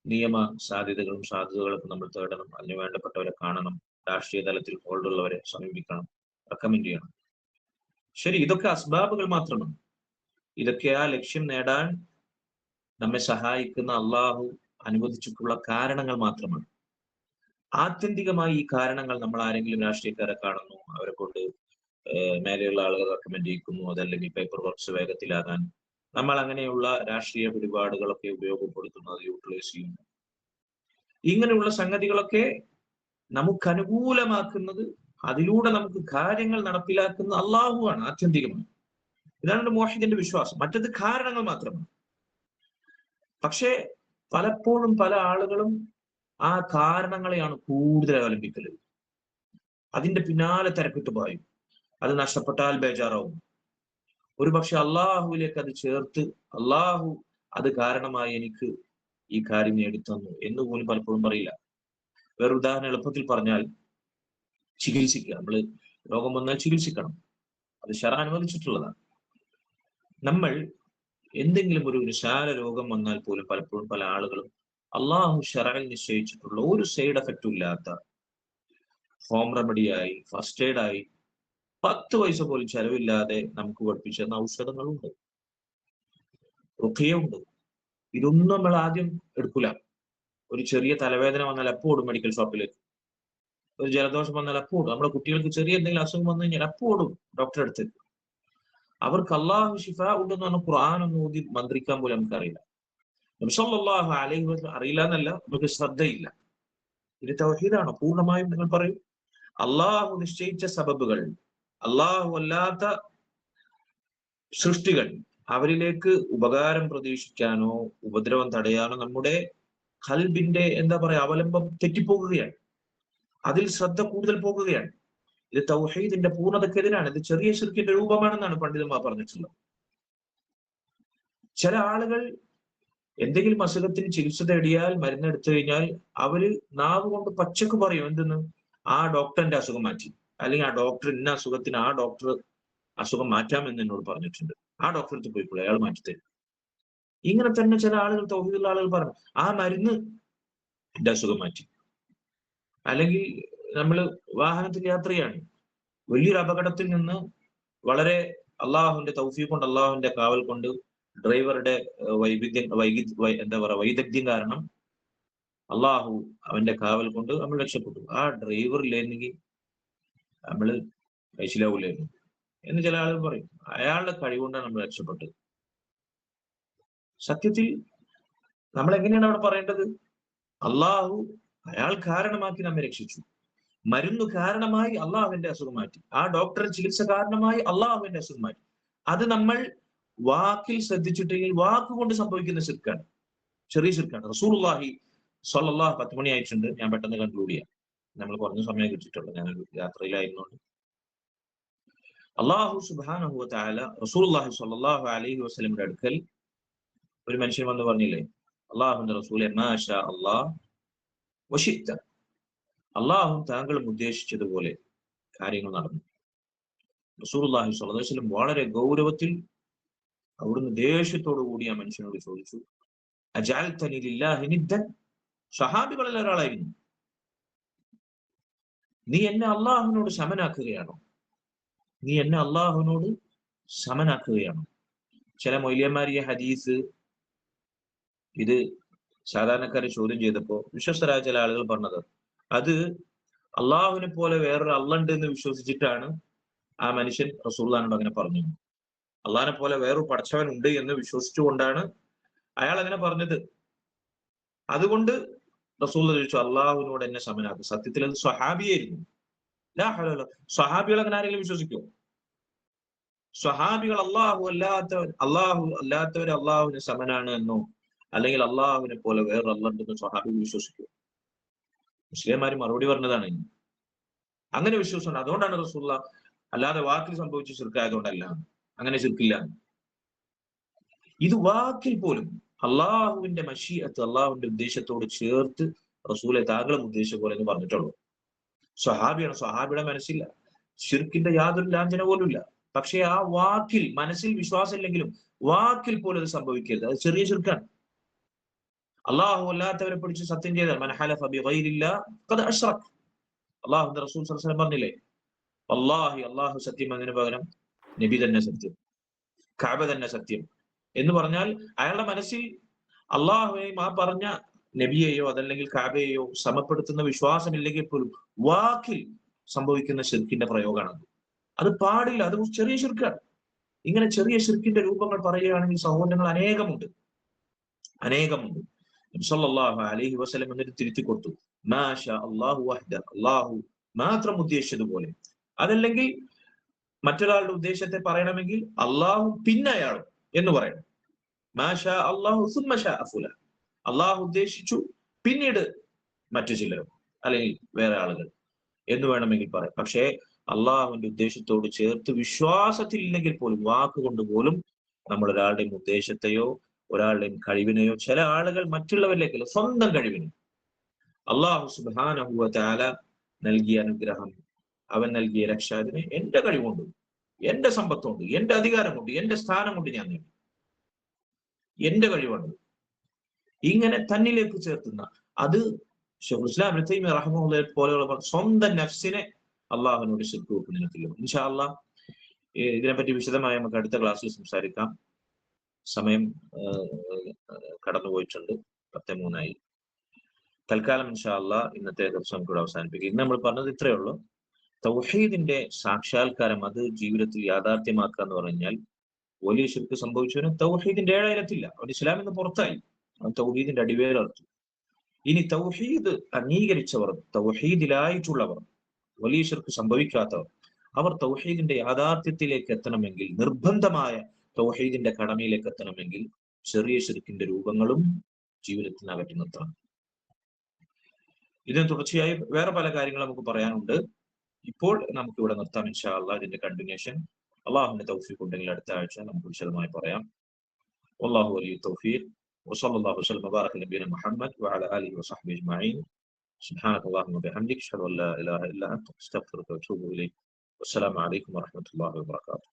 നിയമ സാധ്യതകളൊക്കെ നമ്മൾ തേടണം, അതിന് വേണ്ടപ്പെട്ടവരെ കാണണം, രാഷ്ട്രീയ തലത്തിൽ ഹോൾഡുള്ളവരെ സമീപിക്കണം, റെക്കമെൻഡ് ചെയ്യണം. ശരി, ഇതൊക്കെ അസ്ബാബുകൾ മാത്രമാണ്. ഇതൊക്കെ ആ ലക്ഷ്യം നേടാൻ നമ്മെ സഹായിക്കുന്ന അള്ളാഹു അനുവദിച്ചിട്ടുള്ള കാരണങ്ങൾ മാത്രമാണ്. ആത്യന്തികമായി ഈ കാരണങ്ങൾ നമ്മൾ ആരെങ്കിലും രാഷ്ട്രീയക്കാരെ കാണുന്നു, അവരെ കൊണ്ട് മേലെയുള്ള ആളുകൾ റെക്കമെൻഡ് ചെയ്യിക്കുന്നു, അതല്ലെങ്കിൽ പേപ്പർ വർക്ക്സ് വേഗത്തിലാകാൻ നമ്മൾ അങ്ങനെയുള്ള രാഷ്ട്രീയ പിടിപാടുകളൊക്കെ ഉപയോഗപ്പെടുത്തുന്നത്, യൂട്ടിലൈസ് ചെയ്യുന്നു. ഇങ്ങനെയുള്ള സംഗതികളൊക്കെ നമുക്ക് അനുകൂലമാക്കുന്നത്, അതിലൂടെ നമുക്ക് കാര്യങ്ങൾ നടപ്പിലാക്കുന്ന അള്ളാഹുവാണ് ആത്യന്തികമായി. ഇതാണ് മുവഹിദിന്റെ വിശ്വാസം. മറ്റത് കാരണങ്ങൾ മാത്രമാണ്. പക്ഷേ പലപ്പോഴും പല ആളുകളും ആ കാരണങ്ങളെയാണ് കൂടുതൽ അവലംബിക്കല്. അതിന്റെ പിന്നാലെ തിരക്കിട്ട് പായും. അത് നഷ്ടപ്പെട്ടാൽ ബേജാറാവും. ഒരുപക്ഷെ അള്ളാഹുവിലേക്ക് അത് ചേർത്ത് അള്ളാഹു അത് കാരണമായി എനിക്ക് ഈ കാര്യം നേടിത്തന്നു എന്ന് പോലും പലപ്പോഴും പറയില്ല. വേറെ ഉദാഹരണം എളുപ്പത്തിൽ പറഞ്ഞാൽ, ചികിത്സിക്കുക. നമ്മള് രോഗം വന്നാൽ ചികിത്സിക്കണം, അത് ശറ അനുവദിച്ചിട്ടുള്ളതാണ്. നമ്മൾ എന്തെങ്കിലും ഒരു നിസാര രോഗം വന്നാൽ പോലും പലപ്പോഴും പല ആളുകളും അള്ളാഹു ശറയിൽ നിശ്ചയിച്ചിട്ടുള്ള ഒരു സൈഡ് എഫക്റ്റും ഇല്ലാത്ത ഹോം റെമഡിയായി, ഫസ്റ്റ് എയ്ഡായി 10 പൈസ പോലും ചെലവില്ലാതെ നമുക്ക് പഠിപ്പിച്ചിരുന്ന ഔഷധങ്ങളുണ്ട്, റുഖിയുണ്ട്. ഇതൊന്നും നമ്മൾ ആദ്യം എടുക്കൂല. ഒരു ചെറിയ തലവേദന വന്നാൽ അപ്പോടും മെഡിക്കൽ ഷോപ്പിലേക്ക്, ഒരു ജലദോഷം വന്നാൽ അപ്പോടും, നമ്മുടെ കുട്ടികൾക്ക് ചെറിയ എന്തെങ്കിലും അസുഖം വന്നു കഴിഞ്ഞാൽ അപ്പോടും ഡോക്ടറെ അടുത്തേക്ക്. അവർക്ക് അള്ളാഹു ഷിഫ ഉണ്ടെന്ന് പറഞ്ഞ ഖുർആൻ ഒന്ന് ഓതി മന്ത്രിക്കാൻ പോലും നമുക്കറിയില്ല. നബി സല്ലല്ലാഹു അലൈഹി വസല്ലം അറിയില്ല എന്നല്ല, നമുക്ക് ശ്രദ്ധയില്ല. ഇത് തൗഹീദാണോ? പൂർണ്ണമായും നിങ്ങൾ പറയും. അള്ളാഹു നിശ്ചയിച്ച സബബുകൾ, അള്ളാഹു അല്ലാത്ത സൃഷ്ടികൾ, അവരിലേക്ക് ഉപകാരം പ്രതീക്ഷിക്കാനോ ഉപദ്രവം തടയാനോ നമ്മുടെ ഖൽബിന്റെ അവലംബം തെറ്റിപ്പോകുകയാണ്. അതിൽ ശ്രദ്ധ കൂടുതൽ പോകുകയാണ്. ഇത് തൗഹീദിന്റെ പൂർണ്ണതക്കെതിരാണ്. ഇത് ചെറിയ ശിർക്കിന്റെ രൂപമാണെന്നാണ് പണ്ഡിതന്മാർ പറഞ്ഞിട്ടുള്ളത്. ചില ആളുകൾ എന്തെങ്കിലും അസുഖത്തിന് ചികിത്സ തേടിയാൽ, മരുന്നെടുത്തു കഴിഞ്ഞാൽ അവര് നാവ് കൊണ്ട് പച്ചക്ക് പറയും, എന്തെന്ന്, ആ ഡോക്ടറിന്റെ അസുഖം മാറ്റി, അല്ലെങ്കിൽ ആ ഡോക്ടർ ഇന്ന അസുഖത്തിന് ആ ഡോക്ടർ അസുഖം മാറ്റാമെന്ന് എന്നോട് പറഞ്ഞിട്ടുണ്ട്, ആ ഡോക്ടറെ അടുത്ത് പോയിക്കോളൂ, അയാൾ മാറ്റിത്തരും. ഇങ്ങനെ തന്നെ ചില ആളുകൾ, തൗഹീദുള്ള ആളുകൾ പറഞ്ഞു, ആ മരുന്ന് എന്റെ അസുഖം മാറ്റി. അല്ലെങ്കിൽ നമ്മൾ വാഹനത്തിൽ യാത്ര ചെയ്യാണ്, വലിയൊരു അപകടത്തിൽ നിന്ന് വളരെ അള്ളാഹുവിന്റെ തൗഫീഖ് കൊണ്ട്, അള്ളാഹുവിന്റെ കാവൽ കൊണ്ട്, ഡ്രൈവറുടെ വൈദഗ്ധ്യം കാരണം അള്ളാഹു അവന്റെ കാവൽ കൊണ്ട് നമ്മൾ രക്ഷപ്പെട്ടു. ആ ഡ്രൈവർ ഇല്ലായിരുന്നെങ്കിൽ നമ്മള് കഴിച്ചിലാവൂലായിരുന്നു എന്ന് ചില ആളുകൾ പറയും. അയാളുടെ കഴിവുകൊണ്ടാണ് നമ്മൾ രക്ഷപ്പെട്ടത്. സത്യത്തിൽ നമ്മൾ എങ്ങനെയാണ് അവിടെ പറയേണ്ടത്? അള്ളാഹു അയാൾ കാരണമാക്കി നമ്മെ രക്ഷിച്ചു. മരുന്ന് കാരണമായി അള്ളാഹുവിന്റെ അസുഖം മാറ്റി. ആ ഡോക്ടർ ചികിത്സ കാരണമായി അള്ളാഹുവിന്റെ അസുഖം മാറ്റി. അത് നമ്മൾ വാക്കിൽ ശ്രദ്ധിച്ചിട്ടെങ്കിൽ വാക്കുകൊണ്ട് സംഭവിക്കുന്ന ശിർക്കാണ്, ചെറിയ ശിർക്കാണ്. റസൂലുള്ളാഹി സ്വല്ലല്ലാഹു 10 മണി ആയിട്ടുണ്ട്, ഞാൻ പെട്ടെന്ന് കൺക്ലൂഡ് ചെയ്യാം. നമ്മൾ കുറഞ്ഞ സമയം കിട്ടിയിട്ടുള്ളൂ, ഞാൻ യാത്രയിലായിരുന്നുകൊണ്ട്. അള്ളാഹു സുബ്ഹാനഹു വ തആല റസൂലുള്ളാഹി സ്വല്ലല്ലാഹു അലൈഹി വസല്ലമയുടെ അടുക്കൽ ഒരു മനുഷ്യൻ വന്ന് പറഞ്ഞില്ലേ, അള്ളാഹുവിന്റെ റസൂലെ മാഷാ അല്ലാഹ് വശിഅ്ത, അള്ളാഹും താങ്കളും ഉദ്ദേശിച്ചതുപോലെ കാര്യങ്ങൾ നടന്നു. റസൂലുള്ളാഹി സ്വല്ലല്ലാഹു അലൈഹി വസല്ലം വളരെ ഗൗരവത്തിൽ അവിടുന്ന് ദേഷ്യത്തോടു കൂടി ആ മനുഷ്യനോട് ചോദിച്ചു, അജഅൽതനി ലില്ലാഹി നിദ്ദൻ. സഹാബികളിൽ ഒരാളായിരുന്നു, നീ എന്നെ അള്ളാഹുവിനോട് സമനാക്കുകയാണോ? നീ എന്നെ അള്ളാഹുവിനോട് സമനാക്കുകയാണോ? ചില മൗലവിമാർ ഈ ഹദീസ് ഇത് സാധാരണക്കാരെ ചോദ്യം ചെയ്തപ്പോ വിശ്വസ്തരായ ചില ആളുകൾ പറഞ്ഞത്, അത് അള്ളാഹുവിനെ പോലെ വേറൊരു അള്ളണ്ട് എന്ന് വിശ്വസിച്ചിട്ടാണ് ആ മനുഷ്യൻ റസൂലുള്ളാഹിനോട് അങ്ങനെ പറഞ്ഞു. അള്ളാഹിനെ പോലെ വേറൊരു പടച്ചവൻ ഉണ്ട് എന്ന് വിശ്വസിച്ചുകൊണ്ടാണ് അയാൾ അങ്ങനെ പറഞ്ഞത്. അതുകൊണ്ട് റസൂലുള്ളാഹി ചോദിച്ചു, അള്ളാഹുവിനോട് എന്നെ സമനാക്കും. സത്യത്തിൽ അത് സ്വഹാബിയായിരുന്നു. സ്വഹാബികൾ അങ്ങനെ ആരെങ്കിലും വിശ്വസിക്കുമോ? സ്വഹാബികൾ അള്ളാഹു അല്ലാത്തവർ അള്ളാഹുവിന് സമനാണ് എന്നോ അല്ലെങ്കിൽ അള്ളാഹുവിനെ പോലെ വേറൊരു അള്ളണ്ടെന്ന് സ്വഹാബികൾ വിശ്വസിക്കുമോ? മുസ്ലിംമാര് മറുപടി പറഞ്ഞതാണ്, അങ്ങനെ വിശ്വസിക്കണം. അതുകൊണ്ടാണ് റസൂലുള്ളാഹി, അല്ലാതെ വാക്കിൽ സംഭവിച്ച ശിർക്കായതുകൊണ്ടല്ല, അങ്ങനെ ശിർക്കില്ല. ഇത് വാക്കിൽ പോലും അള്ളാഹുവിന്റെ മശീഅത്ത്, അള്ളാഹുവിന്റെ ഉദ്ദേശത്തോട് ചേർത്ത് റസൂലെ താങ്കളും ഉദ്ദേശിച്ച പോലെ എന്ന് പറഞ്ഞിട്ടുള്ളൂ. സ്വഹാബിയാണ്, സ്വഹാബിയുടെ മനസ്സില്ല ശിർക്കിന്റെ യാതൊരു ലാഞ്ചന പോലും ഇല്ല. പക്ഷെ ആ വാക്കിൽ, മനസ്സിൽ വിശ്വാസം ഇല്ലെങ്കിലും വാക്കിൽ പോലും അത് സംഭവിക്കരുത്. അത് ചെറിയ ശിർക്കാണ്. അള്ളാഹു അല്ലാത്തവരെ പിടിച്ച് സത്യം ചെയ്താൽ മൻ ഹലഫ ബിഗൈരില്ലാഹ് ഖദ് അശ്റക. അള്ളാഹുവിന്റെ റസൂൽ സ്വല്ലല്ലാഹു അലൈഹി വസല്ലം പറഞ്ഞില്ലേ, വല്ലാഹി അള്ളാഹു സത്യം, അതിന് പകരം നബി തന്നെ സത്യം, കഅബ തന്നെ സത്യം എന്ന് പറഞ്ഞാൽ അയാളുടെ മനസ്സിൽ അള്ളാഹുവെയും ആ പറഞ്ഞ നബിയെയോ അതല്ലെങ്കിൽ കഅബയെയോ സമപ്പെടുത്തുന്ന വിശ്വാസമില്ലെങ്കിൽ പോലും വാക്കിൽ സംഭവിക്കുന്ന ശിർക്കിന്റെ പ്രയോഗമാണ്. അത് പാടില്ല, അത് ചെറിയ ശിർക്കാണ്. ഇങ്ങനെ ചെറിയ ശിർക്കിന്റെ രൂപങ്ങൾ പറയുകയാണെങ്കിൽ സഹോദരങ്ങൾ അനേകമുണ്ട്. നബി സല്ലല്ലാഹു അലൈഹി വസല്ലം എന്നിട്ട് തിരുത്തി കൊടുത്തു, മാഷാ അല്ലാഹു വഹ്ദ, അള്ളാഹു മാത്രം ഉദ്ദേശിച്ചതുപോലെ. അതല്ലെങ്കിൽ മറ്റൊരാളുടെ ഉദ്ദേശത്തെ പറയണമെങ്കിൽ അള്ളാഹു പിന്നെ അയാളും എന്ന് പറയണം. മാഷാ അല്ലാഹു സുമ്മ ശാഅ ഫുലാൻ, അള്ളാഹു ഉദ്ദേശിച്ചു പിന്നീട് മറ്റു ചിലരും അല്ലെങ്കിൽ വേറെ ആളുകൾ എന്ന് വേണമെങ്കിൽ പറയാം. പക്ഷേ അള്ളാഹുവിന്റെ ഉദ്ദേശത്തോട് ചേർത്ത് വിശ്വാസത്തിൽ ഇല്ലെങ്കിൽ പോലും വാക്കുകൊണ്ട് പോലും നമ്മൾ ഒരാളുടെയും ഉദ്ദേശത്തെയോ ഒരാളുടെയും കഴിവിനെയോ, ചില ആളുകൾ മറ്റുള്ളവരിലേക്കല്ല സ്വന്തം കഴിവിനെ, അള്ളാഹു സുബ്ഹാനഹു വ തആല നൽകിയ അനുഗ്രഹം, അവൻ നൽകിയ രക്ഷ, അതിനെ എന്റെ കഴിവുണ്ട്, എന്റെ സമ്പത്തുണ്ട്, എന്റെ അധികാരം കൊണ്ട്, എന്റെ സ്ഥാനം കൊണ്ട് ഞാൻ നേടി, എന്റെ കഴിവുണ്ട്, ഇങ്ങനെ തന്നിലേക്ക് ചേർത്തുന്ന അത് ശൈഖുൽ ഇസ്ലാം ഇബ്നു തൈമിയ്യ റഹിമഹുല്ലാഹി പോലെയുള്ള സ്വന്തം നഫ്സിനെ അള്ളാഹുവിനോട് ശിർക്ക് വെക്കുന്നതിന്. ഇൻഷാ അല്ലാഹ് ഇതിനെപ്പറ്റി വിശദമായി നമുക്ക് അടുത്ത ക്ലാസ്സിൽ സംസാരിക്കാം. സമയം കടന്നുപോയിട്ടുണ്ട്, 10:03. തൽക്കാലം ഇൻഷാ അല്ലാഹ് ഇന്നത്തെ ദിവസം നമുക്ക് ഇവിടെ അവസാനിപ്പിക്കും. ഇന്ന് നമ്മൾ പറഞ്ഞത് ഇത്രയേ ഉള്ളൂ. തൗഹീദിന്റെ സാക്ഷാത്കാരം, അത് ജീവിതത്തിൽ യാഥാർത്ഥ്യമാക്കുക എന്ന് പറഞ്ഞാൽ, വലിയ ശിർക്ക് സംഭവിച്ചവന് തൗഹീദിന്റെ ഏഴായിരത്തില്ല, അവൻ ഇസ്ലാമിൽ നിന്ന് പുറത്തായി, അവൻ തൗഹീദിന്റെ അടിവേരർത്തു. ഇനി തൗഹീദ് അംഗീകരിച്ചവർ, തൗഹീദിലായിട്ടുള്ളവർ, വലിയ ശിർക്ക് സംഭവിക്കാത്തവർ, അവർ തൗഹീദിന്റെ യാഥാർത്ഥ്യത്തിലേക്ക് എത്തണമെങ്കിൽ, നിർബന്ധമായ തൗഹീദിന്റെ കടമയിലേക്ക് എത്തണമെങ്കിൽ ചെറിയ ശിർക്കിന്റെ രൂപങ്ങളും ജീവിതത്തിൽ അകറ്റി നിർത്തണം. ഇതിന് തുടർച്ചയായി വേറെ പല കാര്യങ്ങൾ നമുക്ക് പറയാനുണ്ട്. ഇപ്പോൾ നമുക്ക് ഇവിടെ നിർത്താം ഇൻഷാ അല്ലാഹ്. ഇതിന്റെ കണ്ടിന്യൂഷൻ അള്ളാഹുവിന്റെ തൗഫീഖ് ഉണ്ടെങ്കിൽ അടുത്ത ആഴ്ച നമുക്ക് വിശദമായി പറയാം. വല്ലാഹു വലിയ്യു തൗഫീഖ്. വസല്ലല്ലാഹു വസല്ലം വബാറക അലാ നബിയിന മുഹമ്മദ് വഅലാ ആലിഹി വസഹ്ബിഹി അജ്മഈൻ. സുബ്ഹാനക അല്ലാഹുമ്മ വബിഹംദിക അശ്ഹദു അൻ ലാ ഇലാഹ ഇല്ലാ അൻത അസ്തഗ്ഫിറുക വഅതൂബു ഇലൈക്. വസ്സലാമു അലൈക്കും വറഹ്മത്തുള്ളാഹി വബറകാതുഹു.